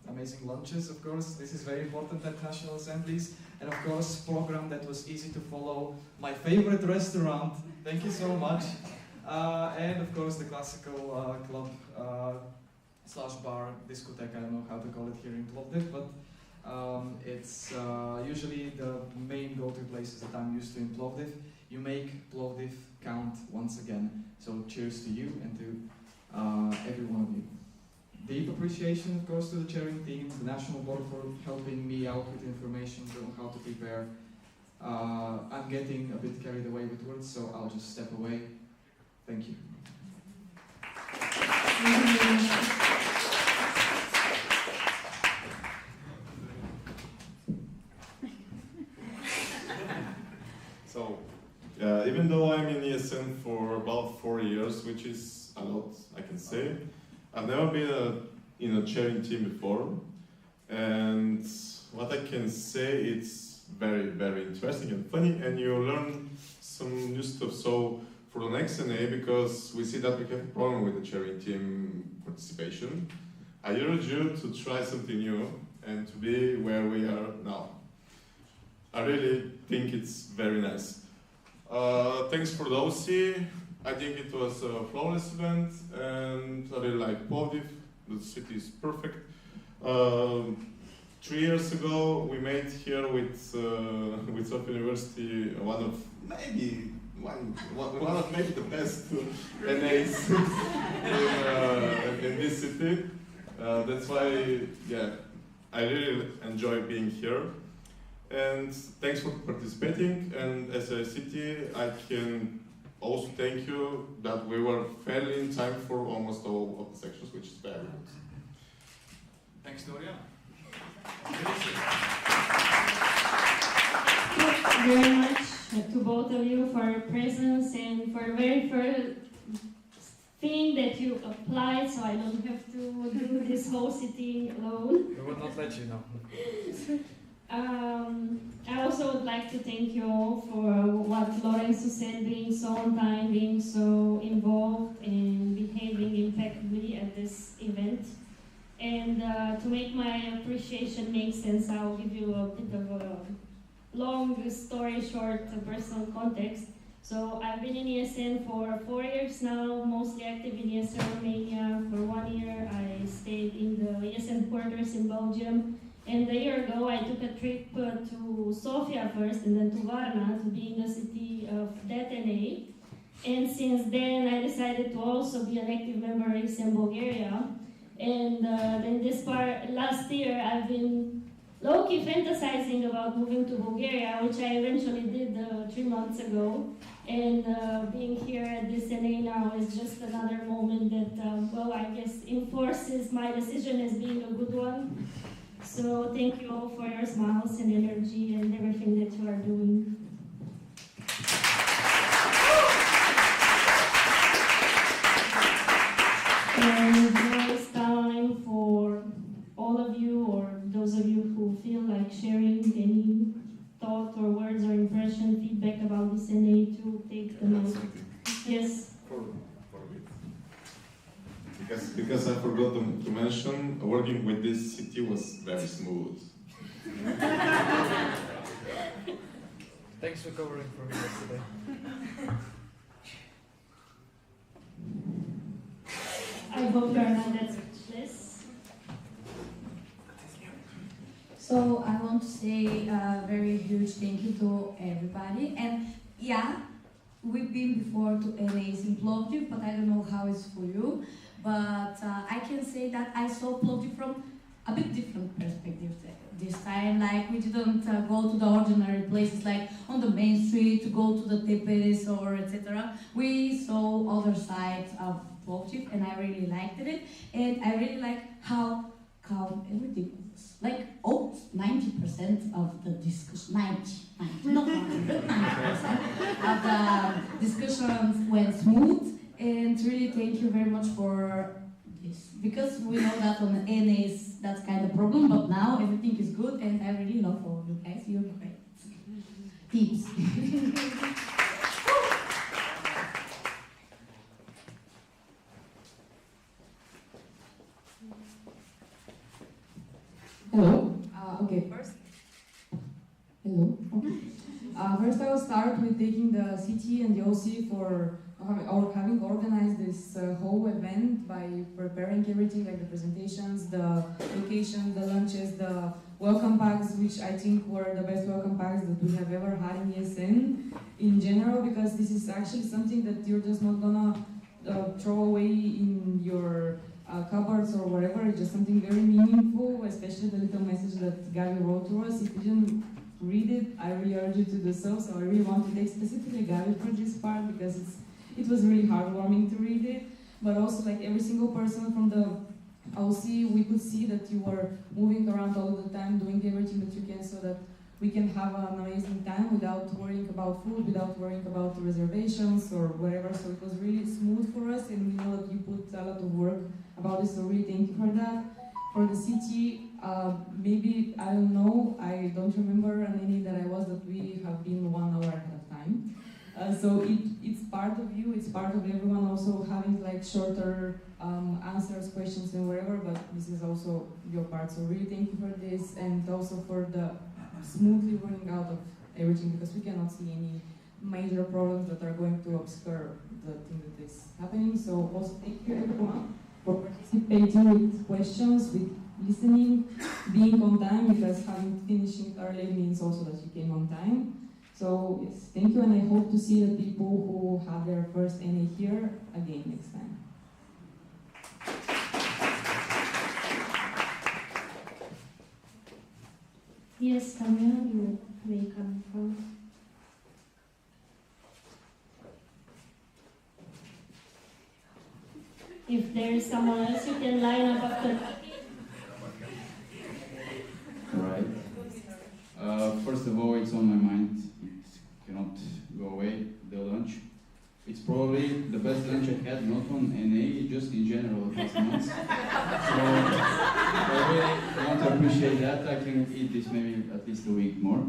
amazing lunches, of course. This is very important at national assemblies. And of course, program that was easy to follow. My favorite restaurant, thank you so much. And of course, the classical club / bar, discotheque, I don't know how to call it here in Plovdiv, but it's usually the main go-to places that I'm used to in Plovdiv. You make Plovdiv count once again. So cheers to you and to every one of you. Deep appreciation, of course, to the chairing team, the National Board for helping me out with information on how to prepare. I'm getting a bit carried away with words, so I'll just step away. Thank you. So, even though I'm in ESN for about 4 years, which is a lot, I can say, I've never been in a chairing team before, and what I can say, it's very, very interesting and funny, and you learn some new stuff. So, for the next NA, because we see that we have a problem with the chairing team participation, I urge you to try something new and to be where we are now. I really think it's very nice. Thanks for the OC. I think it was a flawless event, and I really like Plovdiv. The city is perfect. 3 years ago, we made here with Sofia University one of maybe the best NAs in this city. That's why, yeah, I really enjoy being here. And thanks for participating. And as a city, I can also thank you that we were fairly in time for almost all of the sections, which is very good. Thanks, Doria. Thank you very much to both of you for your presence and for the very first thing that you applied, so I don't have to do this whole sitting alone. We will not let you know. I also would like to thank you all for what Lorenzo said, being so on time, being so involved and behaving impeccably at this event. And to make my appreciation make sense, I'll give you a bit of a long story short, personal context. So I've been in ESN for 4 years now, mostly active in ESN Romania. For 1 year, I stayed in the ESN quarters in Belgium. And a year ago, I took a trip to Sofia first and then to Varna to be in the city of that NA. And since then, I decided to also be an active member in Bulgaria. And then last year, I've been low-key fantasizing about moving to Bulgaria, which I eventually did 3 months ago. And being here at this NA now is just another moment that, well, I guess enforces my decision as being a good one. So thank you all for your smiles and energy and everything that you are doing. And now it's time for all of you, or those of you who feel like sharing any thought or words or impression, feedback about this NA, to take the mic. Yes. Because I forgot to mention, working with this city was very smooth. Thanks for covering for me yesterday. I hope you are not that speechless. So I want to say a very huge thank you to everybody. And yeah, we've been before to NAs in Plovdiv, but I don't know how it's for you. But I can say that I saw Plovdiv from a bit different perspective this time. Like, we didn't go to the ordinary places like on the main street to go to the tepedes or etc. We saw other sides of Plovdiv, and I really liked it. And I really like how calm everything was. Like, 90% of the discussion, 90, not 100, 90% of the discussions went smooth. And really thank you very much for this. Because we know that on NAs that's kind of problem, but now everything is good, and I really love all of you guys. You're great. Teams. Hello. Okay. First. Hello. Okay. First, I will start with thanking the city and the OC for having organized this whole event by preparing everything, like the presentations, the location, the lunches, the welcome packs, which I think were the best welcome packs that we have ever had in ESN in general, because this is actually something that you're just not gonna throw away in your cupboards or whatever. It's just something very meaningful, especially the little message that Gabi wrote to us. If you didn't read it, I really urge you to do so. So I really want to thank specifically Gabi for this part, because it was really heartwarming to read it. But also, like, every single person from the OC, we could see that you were moving around all the time, doing everything that you can so that we can have an amazing time without worrying about food, without worrying about reservations or whatever. So it was really smooth for us, and we know that you put a lot of work about this, so really thank you for that. For the city, maybe, I don't know, I don't remember any that I was that we have been 1 hour ahead of time. So it's part of you, it's part of everyone also having like shorter answers, questions and whatever, but this is also your part. So really thank you for this, and also for the smoothly running out of everything, because we cannot see any major problems that are going to obscure the thing that is happening. So also thank you everyone for participating with questions, with listening, being on time, because finishing early means also that you came on time. So yes, thank you, and I hope to see the people who have their first NA here again next time. Yes, Tanya, you may come from. If there is someone else, you can line up after. Alright. First of all, it's on my mind. It cannot go away, the lunch. It's probably the best lunch I had, not on NA, just in general last month. So I really want to appreciate that. I can eat this maybe at least a week more.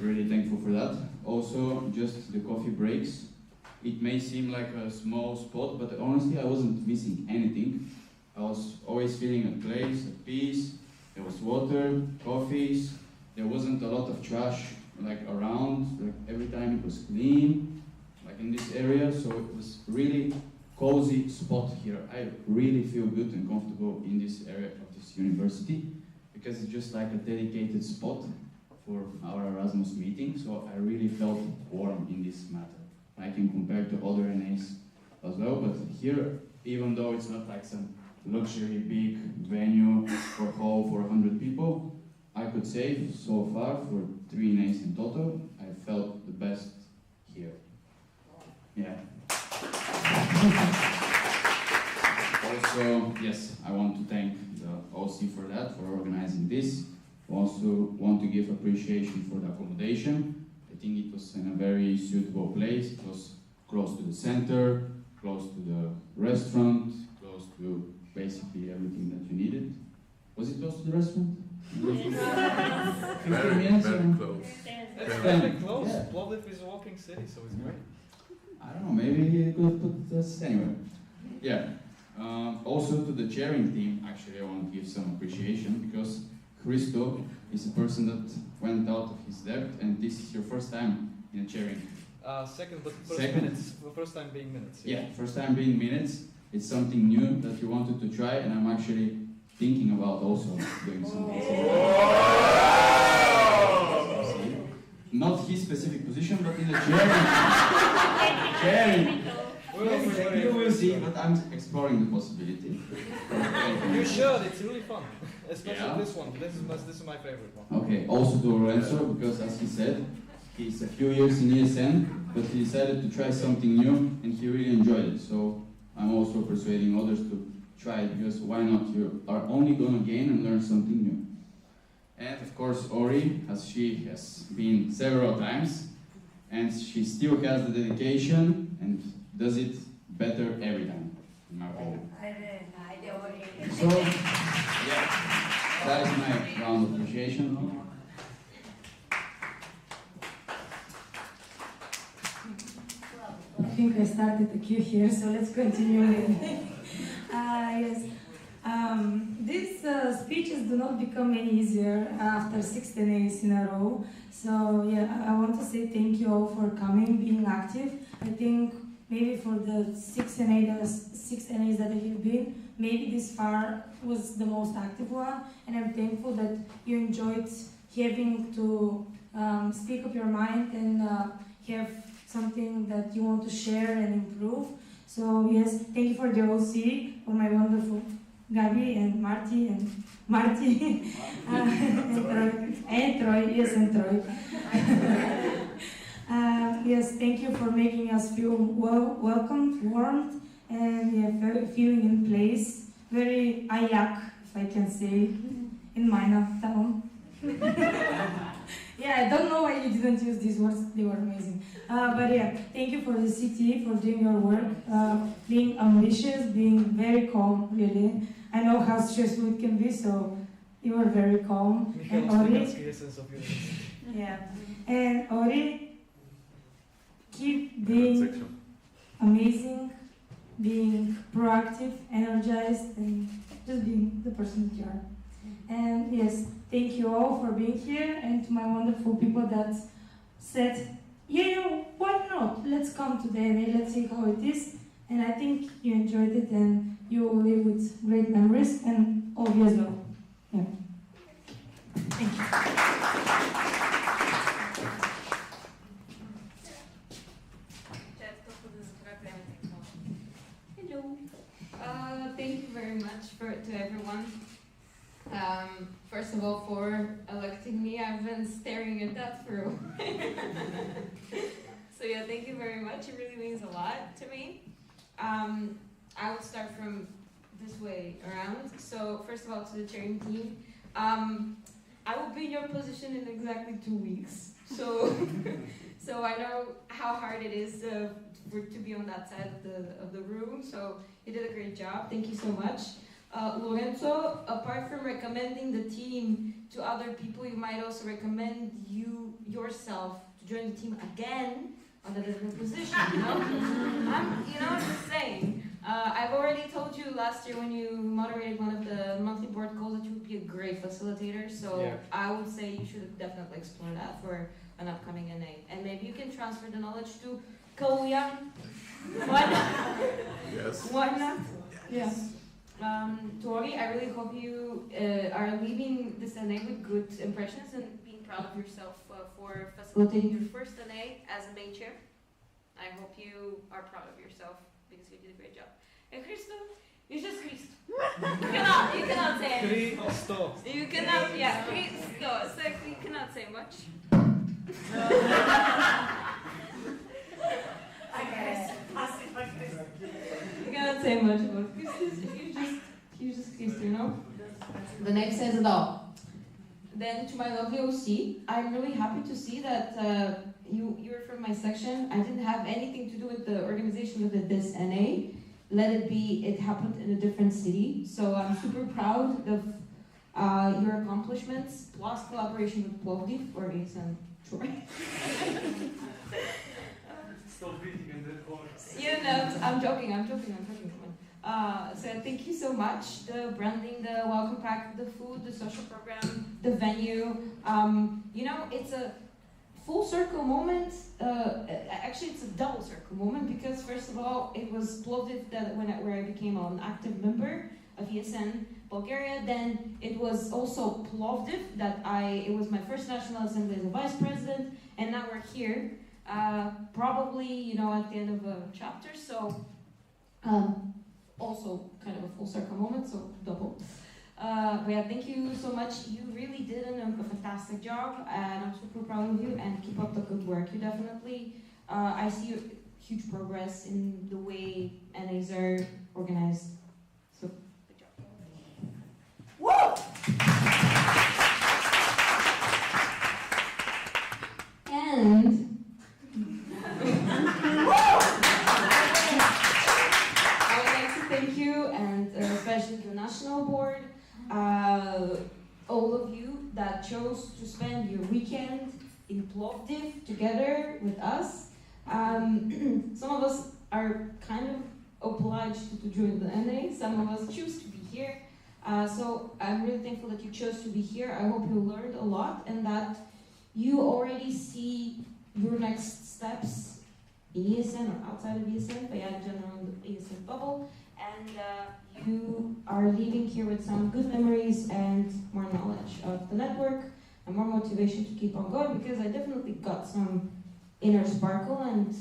Really thankful for that. Also, just the coffee breaks. It may seem like a small spot, but honestly, I wasn't missing anything. I was always feeling at place, at peace. There was water, coffees. There wasn't a lot of trash like around. Like every time it was clean, like in this area. So it was really cozy spot here. I really feel good and comfortable in this area of this university, because it's just like a dedicated spot for our Erasmus meeting. So I really felt warm in this matter. I can compare to other NAs as well, but here, even though it's not like some luxury big venue or hall for 100 people, I could say so far for 3 NAs in total, I felt the best here. Yeah. Also, yes, I want to thank the OC for that, for organizing this. Also want to give appreciation for the accommodation. I think it was in a very suitable place. It was close to the center, close to the restaurant, close to basically everything that you needed. Was it close to the restaurant? Yes. 15 minutes? Very close. It's very close. Yeah. Plovdiv is a walking city, so it's great. I don't know, maybe you could put this anywhere. Yeah. Also to the chairing team, actually I want to give some appreciation, because Christo is a person that went out of his depth, and this is your first time in a chairing. Second, but first Second. minutes. First time being minutes. Yeah, first time being minutes. It's something new that you wanted to try, and I'm actually thinking about also doing something. not his specific position, but in the chairing. You will see, but I'm exploring the possibility. You should, it's really fun. Especially Yeah. this one. This is my favorite one. Okay, also to Lorenzo, because as he said, he's a few years in ESN, but he decided to try something new, and he really enjoyed it. So I'm also persuading others to try it, because why not? You are only gonna gain and learn something new. And of course, Ori, as she has been several times, and she still has the dedication and does it better every time, in my opinion. So, yeah, that is my round of appreciation. I think I started the queue here, so let's continue. Yes. These speeches do not become any easier after 16 days in a row. So yeah, I want to say thank you all for coming, being active. I think maybe for the 6 NAs that I have been, maybe this far was the most active one, and I'm thankful that you enjoyed having to speak up your mind and have something that you want to share and improve. So yes, thank you for the OC, for my wonderful Gabi and Marty and Troy, yes, and Troy. Yes, thank you for making us feel welcomed, warmed, and feeling in place. Very ayak, if I can say, in my town. Yeah, I don't know why you didn't use these words, they were amazing. But yeah, thank you for the city, for doing your work, being ambitious, being very calm, really. I know how stressful it can be, so you were very calm. And Ori, yeah, and Ori, keep being amazing, being proactive, energized, and just being the person that you are. And yes, thank you all for being here, and to my wonderful people that said, yeah, why not? Let's come today and let's see how it is. And I think you enjoyed it, and you will live with great memories, and all of you as well. Yeah. Thank you. Hello. Thank you very much to everyone. First of all, for electing me. I've been staring at that for a while. So yeah, thank you very much. It really means a lot to me. I will start from this way around. So first of all, to the chairing team, I will be in your position in exactly 2 weeks. So, so I know how hard it is to be on that side of the room. So you did a great job. Thank you so much. Lorenzo, apart from recommending the team to other people, you might also recommend yourself to join the team again on a different position, you know? I'm just saying. I've already told you last year when you moderated one of the monthly board calls that you would be a great facilitator, so yeah. I would say you should definitely explore that for an upcoming NA. And maybe you can transfer the knowledge to Koyan. Why not? Yes. Why not? Yeah. Tori, I really hope you are leaving this NA with good impressions and being proud of yourself for facilitating your first NA as a main chair. I hope you are proud of yourself because you did a great job. And Christo, you're just Christo. You cannot say anything. Christo. You cannot, yeah, Christo. So you cannot say much. You cannot say much about Christo. You're just Christo, you know? The name says it all. Then to my lovely OC, I'm really happy to see that you're from my section. I didn't have anything to do with the organization of this NA. Let it be, it happened in a different city. So I'm super proud of your accomplishments, plus collaboration with Plovdiv or ESN Troy. Stop beating in the corner. You know, I'm joking, come on. So thank you so much. The branding, the welcome pack, the food, the social program, the venue. It's a full circle moment. Actually, it's a double circle moment because first of all, it was Plovdiv where I became an active member of ESN. Bulgaria. Then it was also Plovdiv that it was my first National Assembly as a vice president, and now we're here. Probably, you know, at the end of a chapter, so also kind of a full circle moment, so double. But yeah, thank you so much. You really did a fantastic job, and I'm super proud of you, and keep up the good work. You definitely, I see huge progress in the way NAs are organized. So, good job. Woo! And I would like to thank you, and especially the National Board, all of you that chose to spend your weekend in Plovdiv together with us. Some of us are kind of obliged to join the NA, some of us choose to be here. So I'm really thankful that you chose to be here. I hope you learned a lot and that you already see your next steps in ESN or outside of ESN, but yeah, in general in the ESN bubble. And you are leaving here with some good memories and more knowledge of the network and more motivation to keep on going, because I definitely got some inner sparkle, and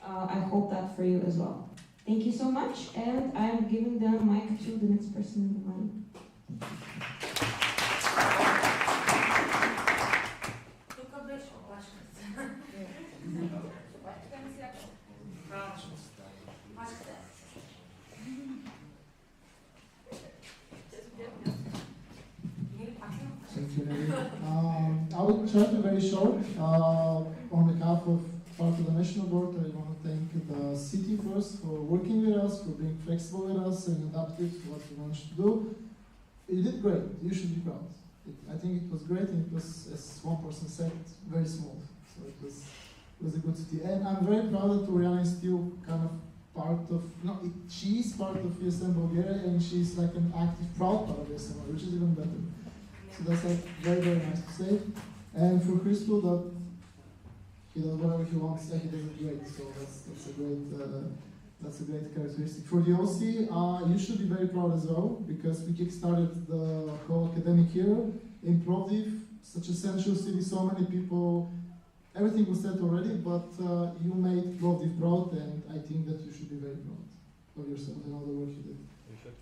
I hope that for you as well. Thank you so much, and I'm giving the mic to the next person in the line. Thank you, Nelly. I will try to be very short. On behalf of part of the National Board, I want to thank the city first for working with us, for being flexible with us and adaptive to what we managed to do. You did great. You should be proud. I think it was great, and it was, as one person said, very small. So it was a good city. And I'm very proud that Oriana is still kind of part of, she's part of ESN Bulgaria, and she's like an active, proud part of ESN, which is even better. So that's like very, very nice to say. And for Crystal, that he does whatever he wants, he does it great. So that's a great characteristic. For the OC, you should be very proud as well, because we kickstarted the whole academic year in Plovdiv, such a central city, so many people. Everything was said already, but you made Plovdiv proud, and I think that you should be very proud of yourself and all the work you did. You should.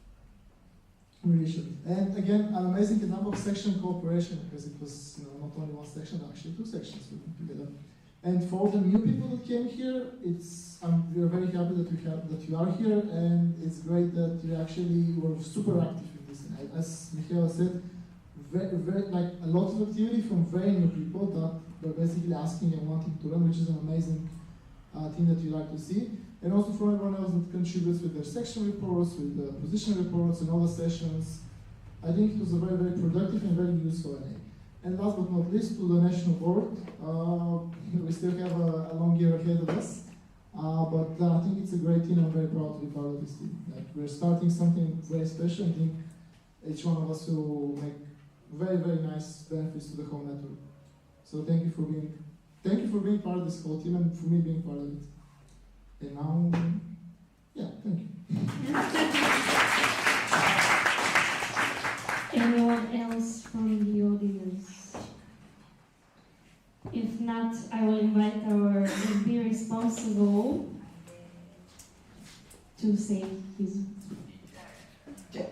We really should. And again, an amazing example of section cooperation, because it was not only one section, actually two sections working together. And for the new people that came here, we are very happy that you are here, and it's great that you actually were super active in this. And as Michaela said, very, like a lot of activity from very new people that were basically asking and wanting to learn, which is an amazing thing that you like to see. And also for everyone else that contributes with their section reports, with the position reports, and all the sessions. I think it was a very, very productive and very useful NA. And last but not least, to the National Board. We still have a long year ahead of us, but I think it's a great team. I'm very proud to be part of this team. Like, we're starting something very special. I think each one of us will make very, very nice benefits to the whole network. So thank you for being part of this whole team, and for me being part of it. And now, yeah, thank you. Anyone else from the audience? If not, I will invite our be responsible to say his. Check.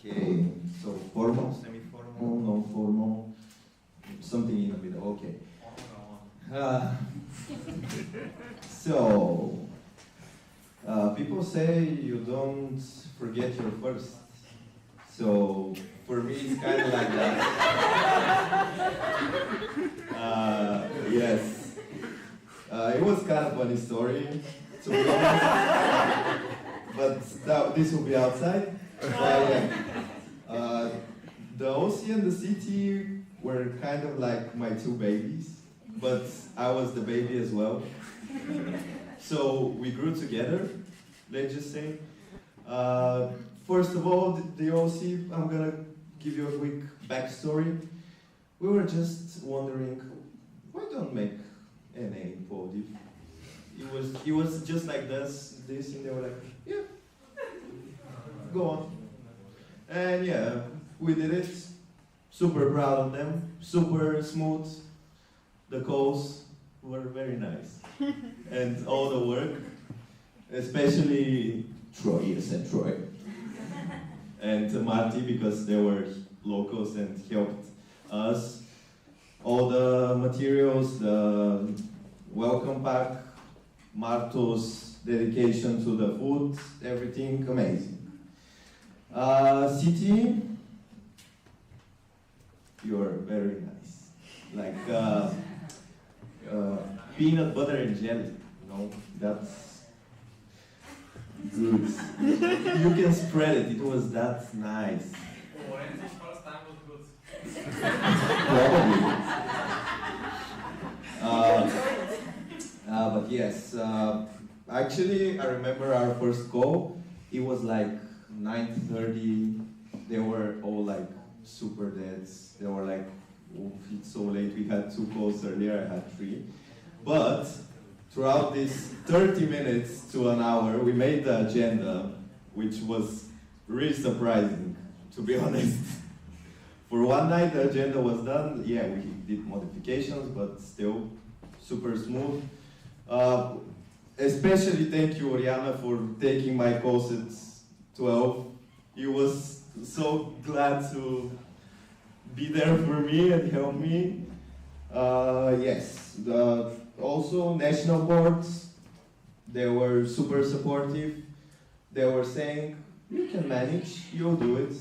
Okay. So formal, semi-formal, non-formal, something in the middle. Okay. So people say you don't forget your first. So for me, it's kind of like that. Yes. It was kind of a funny story, to be honest. But this will be outside. The OC and the CT were kind of like my two babies, but I was the baby as well. So we grew together, let's just say. First of all, the OC, I'm gonna give you a quick backstory. We were just wondering, why don't make NA in Plovdiv? It was just like this, and they were like, yeah. go on. And yeah, we did it. Super proud of them. Super smooth. The calls were very nice. And all the work, especially Troy, ESN Troy. And Marty, because they were locals and helped us. All the materials, the welcome pack, Marto's dedication to the food, everything amazing. City, you're very nice. Like peanut butter and jelly, you know, that's good. You can spread it, it was that nice. Orange's first time was good. Probably. But yes, actually I remember our first call, it was like 9:30, they were all like super dead. They were like, oh, it's so late, we had 2 calls earlier, I had 3. But throughout these 30 minutes to an hour, we made the agenda, which was really surprising, to be honest. For one night, the agenda was done. Yeah, we did modifications, but still super smooth. Especially thank you, Oriana, for taking my calls at 12. He was so glad to be there for me and help me. Yes, also national boards, they were super supportive. They were saying, you can manage, you'll do it.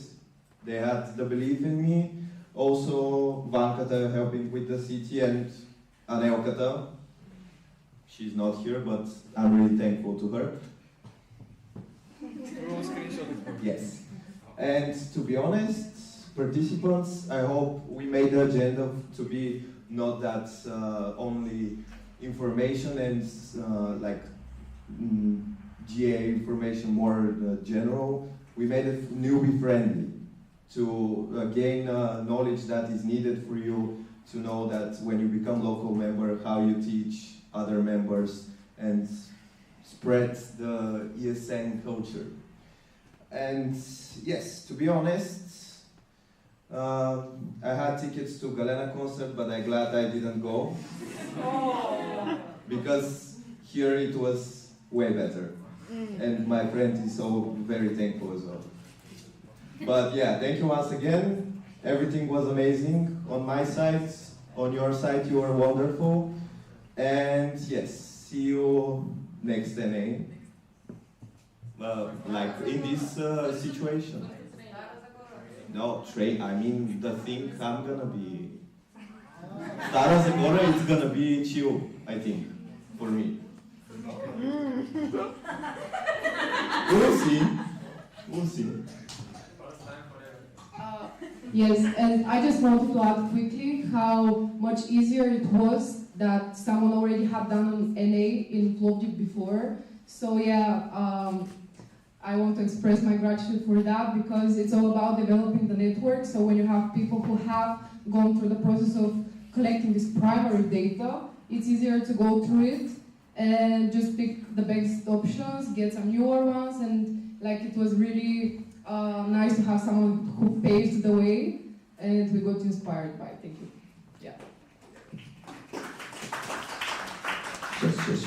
They had the belief in me. Also, Vankata helping with the city and Anelkata. She's not here, but I'm really thankful to her. Yes. And to be honest, participants, I hope we made the agenda to be not that only information and GA information, more general. We made it newbie friendly to gain knowledge that is needed for you to know that when you become local member, how you teach other members and spread the ESN culture. And yes, to be honest, I had tickets to Galena concert, but I'm glad I didn't go. Because here it was way better. And my friend is so very thankful as well. But yeah, thank you once again. Everything was amazing on my side. On your side, you were wonderful. And yes, see you next NA. Like in this situation. No, I mean the thing I'm gonna be. Stara Zagora, it's gonna be chill, I think, for me. We'll see. We'll see. Yes, and I just wanted to add quickly how much easier it was that someone already had done an NA in Plovdiv before. So yeah, I want to express my gratitude for that because it's all about developing the network. So when you have people who have gone through the process of collecting this primary data, it's easier to go through it and just pick the best options, get some newer ones, and like it was really nice to have someone who paved the way, and we got inspired by. Thank you. Yeah. Yes.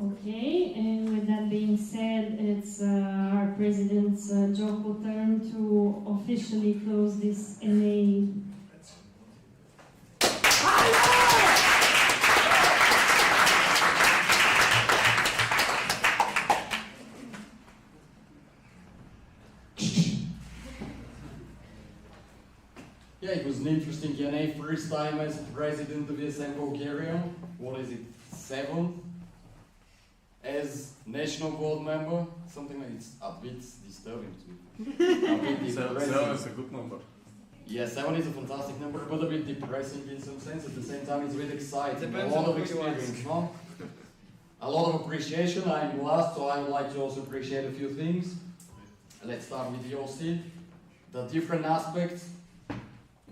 Okay, and with that being said, it's our president's joyful turn to officially close this NA. Yeah, it was an interesting NA, first time as president of ESN Bulgaria. What is it, 7th? As national board member, something like it's a bit disturbing to me. A bit depressing. 7 is a good number. Yeah, 7 is a fantastic number, but a bit depressing in some sense. At the same time, it's really exciting. Depends a lot on of who you experience, ask. no? A lot of appreciation. I'm last, so I would like to also appreciate a few things. Let's start with the OC. The different aspects,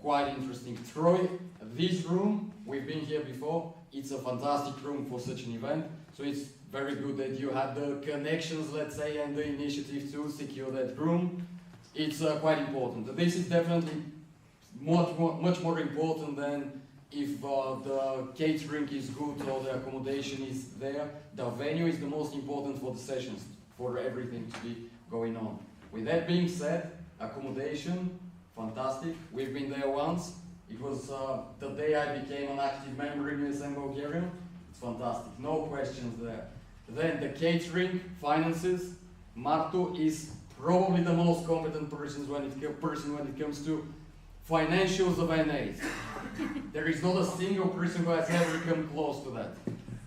quite interesting. Troy, this room, we've been here before. It's a fantastic room for such an event. So it's very good that you had the connections, let's say, and the initiative to secure that room. It's quite important. This is definitely much more important than if the catering is good or the accommodation is there. The venue is the most important for the sessions, for everything to be going on. With that being said, accommodation, fantastic. We've been there once. It was the day I became an active member in ESN Bulgaria. It's fantastic, no questions there. Then the catering, finances. Marto is probably the most competent person when it comes to financials of NAs. There is not a single person who has ever come close to that.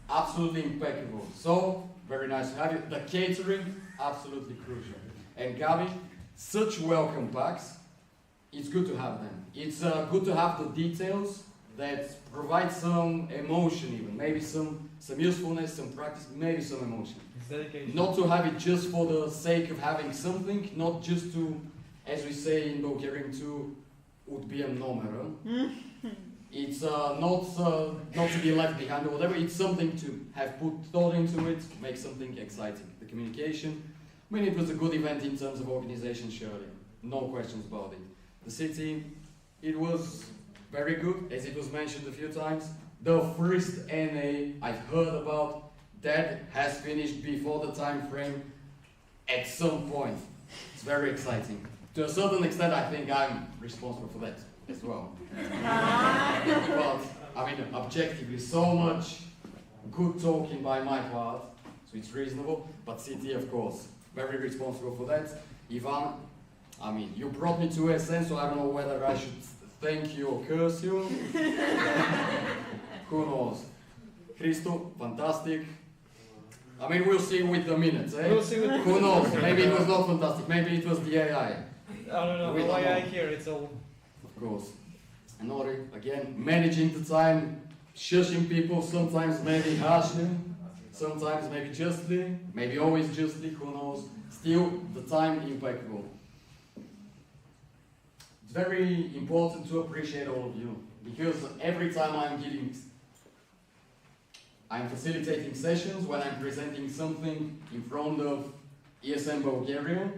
Absolutely impeccable. So, very nice to have you. The catering, absolutely crucial. And Gabi, such welcome packs. It's good to have them. It's good to have the details that provide some emotion even. Maybe some usefulness, some practice, maybe some emotion. It's dedication. Not to have it just for the sake of having something, not just to, as we say in Bulgarian, to odbijem numero. It's not to be left behind or whatever. It's something to have put thought into it, to make something exciting. The communication. I mean, it was a good event in terms of organization, surely. No questions about it. The city, it was very good, as it was mentioned a few times. The first NA I've heard about that has finished before the time frame at some point. It's very exciting. To a certain extent, I think I'm responsible for that as well. But, I mean, objectively, so much good talking by my part, so it's reasonable. But city, of course, very responsible for that. Ivan, I mean, you brought me to ESN, so I don't know whether I should thank you or curse you. Who knows? Christo, fantastic. I mean, we'll see with the minutes, eh? We'll see with the Who knows? Maybe it was not fantastic. Maybe it was the AI. I don't know. The AI here, it's all... Of course. And Ori, again, managing the time, shushing people, sometimes maybe harshly, sometimes maybe justly, maybe always justly, who knows. Still, the time impeccable. It's very important to appreciate all of you, because every time I'm facilitating sessions, when I'm presenting something in front of ESN Bulgaria,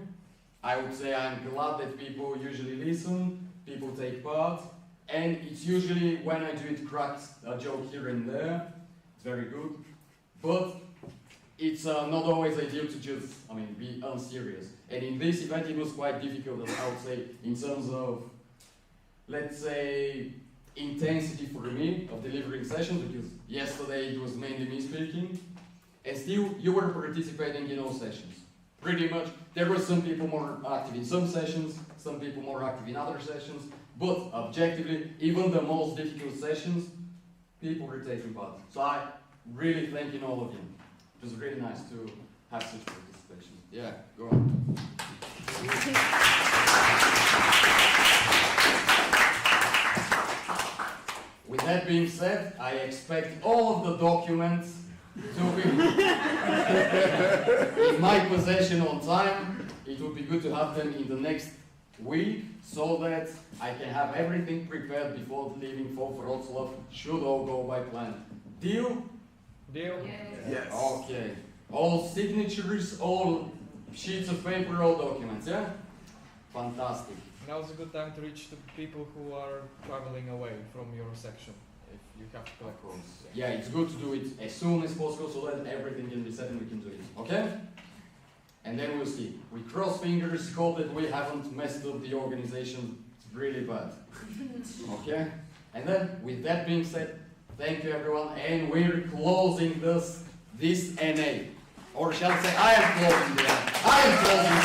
I would say I'm glad that people usually listen, people take part, and it's usually when I do it cracks a joke here and there. It's very good, but it's not always ideal to just, be unserious. And in this event, it was quite difficult, I would say, in terms of, let's say, intensity for me of delivering sessions, because yesterday it was mainly me speaking, and still you were participating in all sessions. Pretty much, there were some people more active in some sessions, some people more active in other sessions, but objectively, even the most difficult sessions, people were taking part. So I really thank you all of you. It was really nice to have such participation. Yeah, go on. With that being said, I expect all of the documents to be in my possession on time. It would be good to have them in the next week so that I can have everything prepared before leaving for Wrocław, should all go by plan. Deal? Deal? Yes. Okay. All signatures, all sheets of paper, all documents, yeah? Fantastic. Now is a good time to reach the people who are traveling away from your section, if you have to collect calls. Yeah, it's good to do it as soon as possible so that everything can be set and we can do it. Okay? And then we'll see. We cross fingers, hope that we haven't messed up the organization really bad. Okay? And then, with that being said, thank you everyone, and we're closing this NA. Or shall I say, I am closing the NA. I am closing